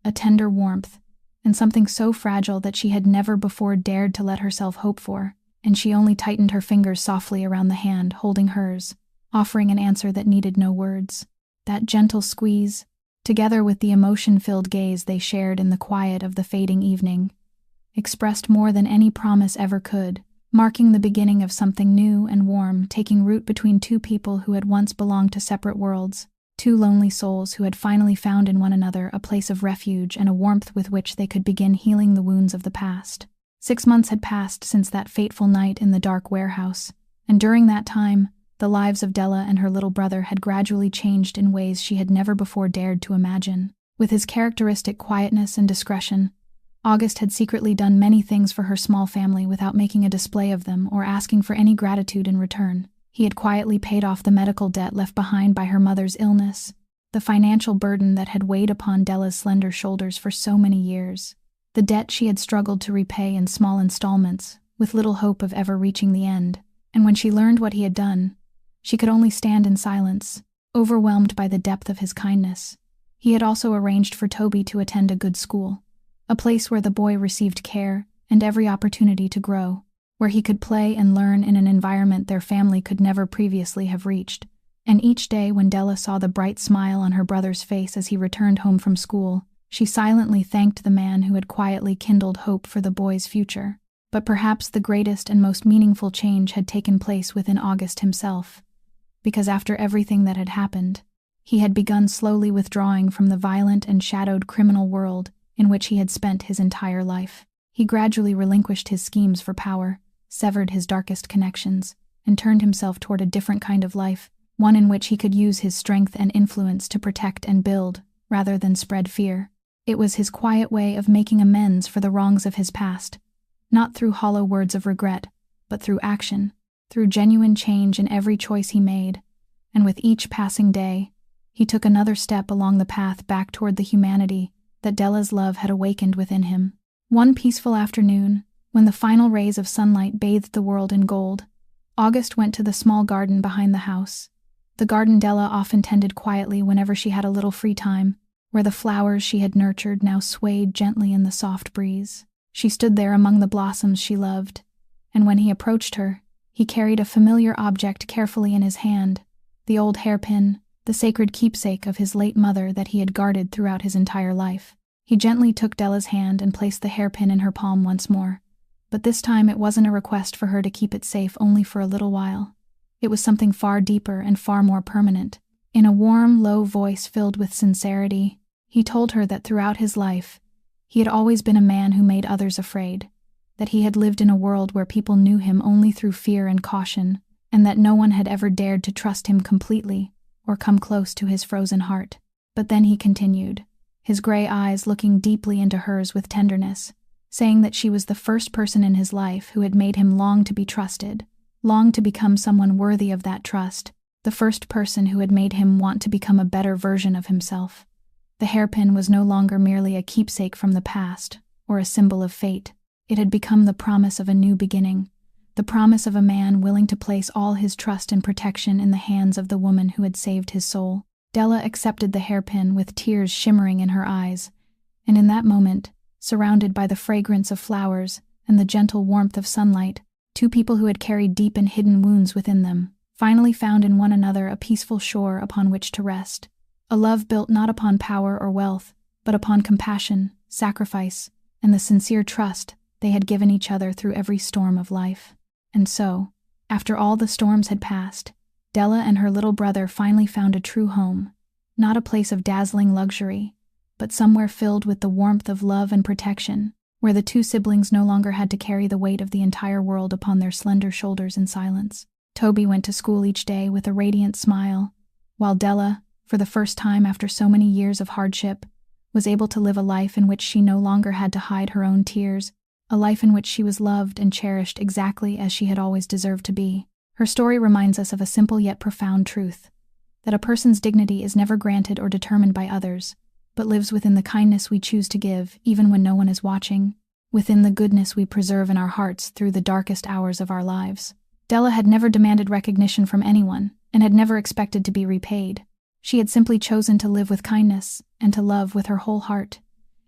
a tender warmth, and something so fragile that she had never before dared to let herself hope for, and she only tightened her fingers softly around the hand holding hers, offering an answer that needed no words. That gentle squeeze, together with the emotion-filled gaze they shared in the quiet of the fading evening, expressed more than any promise ever could, marking the beginning of something new and warm taking root between two people who had once belonged to separate worlds, two lonely souls who had finally found in one another a place of refuge and a warmth with which they could begin healing the wounds of the past. 6 months had passed since that fateful night in the dark warehouse, and during that time, the lives of Della and her little brother had gradually changed in ways she had never before dared to imagine. With his characteristic quietness and discretion, August had secretly done many things for her small family without making a display of them or asking for any gratitude in return. He had quietly paid off the medical debt left behind by her mother's illness, the financial burden that had weighed upon Della's slender shoulders for so many years, the debt she had struggled to repay in small installments, with little hope of ever reaching the end. And when she learned what he had done, she could only stand in silence, overwhelmed by the depth of his kindness. He had also arranged for Toby to attend a good school, a place where the boy received care and every opportunity to grow, where he could play and learn in an environment their family could never previously have reached. And each day when Della saw the bright smile on her brother's face as he returned home from school, she silently thanked the man who had quietly kindled hope for the boy's future. But perhaps the greatest and most meaningful change had taken place within August himself, because after everything that had happened, he had begun slowly withdrawing from the violent and shadowed criminal world in which he had spent his entire life. He gradually relinquished his schemes for power, severed his darkest connections, and turned himself toward a different kind of life, one in which he could use his strength and influence to protect and build, rather than spread fear. It was his quiet way of making amends for the wrongs of his past, not through hollow words of regret, but through action, through genuine change in every choice he made. And with each passing day, he took another step along the path back toward the humanity that Della's love had awakened within him. One peaceful afternoon, when the final rays of sunlight bathed the world in gold, August went to the small garden behind the house, the garden Della often tended quietly whenever she had a little free time, where the flowers she had nurtured now swayed gently in the soft breeze. She stood there among the blossoms she loved, and when he approached her, he carried a familiar object carefully in his hand, the old hairpin, the sacred keepsake of his late mother that he had guarded throughout his entire life. He gently took Della's hand and placed the hairpin in her palm once more, but this time it wasn't a request for her to keep it safe only for a little while. It was something far deeper and far more permanent. In a warm, low voice filled with sincerity, he told her that throughout his life, he had always been a man who made others afraid, that he had lived in a world where people knew him only through fear and caution, and that no one had ever dared to trust him completely or come close to his frozen heart. But then he continued, his gray eyes looking deeply into hers with tenderness, saying that she was the first person in his life who had made him long to be trusted, long to become someone worthy of that trust, the first person who had made him want to become a better version of himself. The hairpin was no longer merely a keepsake from the past, or a symbol of fate. It had become the promise of a new beginning, the promise of a man willing to place all his trust and protection in the hands of the woman who had saved his soul. Della accepted the hairpin with tears shimmering in her eyes, and in that moment, surrounded by the fragrance of flowers and the gentle warmth of sunlight, two people who had carried deep and hidden wounds within them finally found in one another a peaceful shore upon which to rest. A love built not upon power or wealth, but upon compassion, sacrifice, and the sincere trust they had given each other through every storm of life. And so, after all the storms had passed, Della and her little brother finally found a true home, not a place of dazzling luxury, but somewhere filled with the warmth of love and protection, where the two siblings no longer had to carry the weight of the entire world upon their slender shoulders in silence. Toby went to school each day with a radiant smile, while Della, for the first time after so many years of hardship, was able to live a life in which she no longer had to hide her own tears, a life in which she was loved and cherished exactly as she had always deserved to be. Her story reminds us of a simple yet profound truth, that a person's dignity is never granted or determined by others, but lives within the kindness we choose to give even when no one is watching, within the goodness we preserve in our hearts through the darkest hours of our lives. Della had never demanded recognition from anyone, and had never expected to be repaid. She had simply chosen to live with kindness and to love with her whole heart.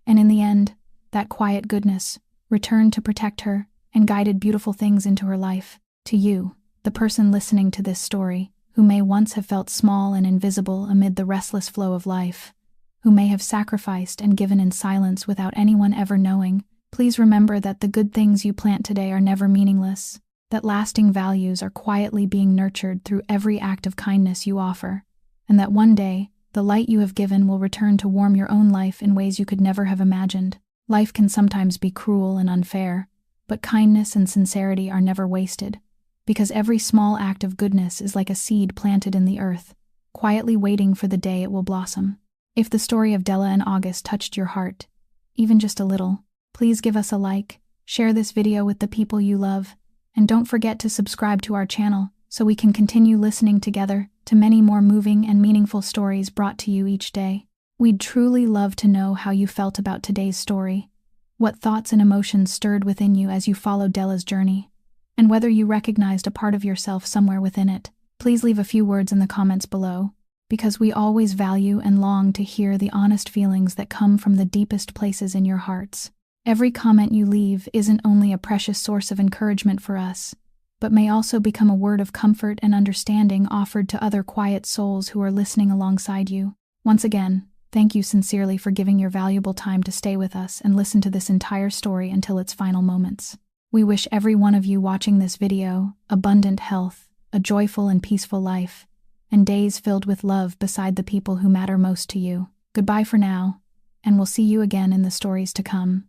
And in the end, that quiet goodness returned to protect her and guided beautiful things into her life. To you, the person listening to this story, who may once have felt small and invisible amid the restless flow of life, who may have sacrificed and given in silence without anyone ever knowing, please remember that the good things you plant today are never meaningless, that lasting values are quietly being nurtured through every act of kindness you offer, and that one day, the light you have given will return to warm your own life in ways you could never have imagined. Life can sometimes be cruel and unfair, but kindness and sincerity are never wasted, because every small act of goodness is like a seed planted in the earth, quietly waiting for the day it will blossom. If the story of Della and August touched your heart, even just a little, please give us a like, share this video with the people you love, and don't forget to subscribe to our channel so we can continue listening together to many more moving and meaningful stories brought to you each day. We'd truly love to know how you felt about today's story, what thoughts and emotions stirred within you as you followed Della's journey, and whether you recognized a part of yourself somewhere within it. Please leave a few words in the comments below, because we always value and long to hear the honest feelings that come from the deepest places in your hearts. Every comment you leave isn't only a precious source of encouragement for us, but may also become a word of comfort and understanding offered to other quiet souls who are listening alongside you. Once again, thank you sincerely for giving your valuable time to stay with us and listen to this entire story until its final moments. We wish every one of you watching this video abundant health, a joyful and peaceful life, and days filled with love beside the people who matter most to you. Goodbye for now, and we'll see you again in the stories to come.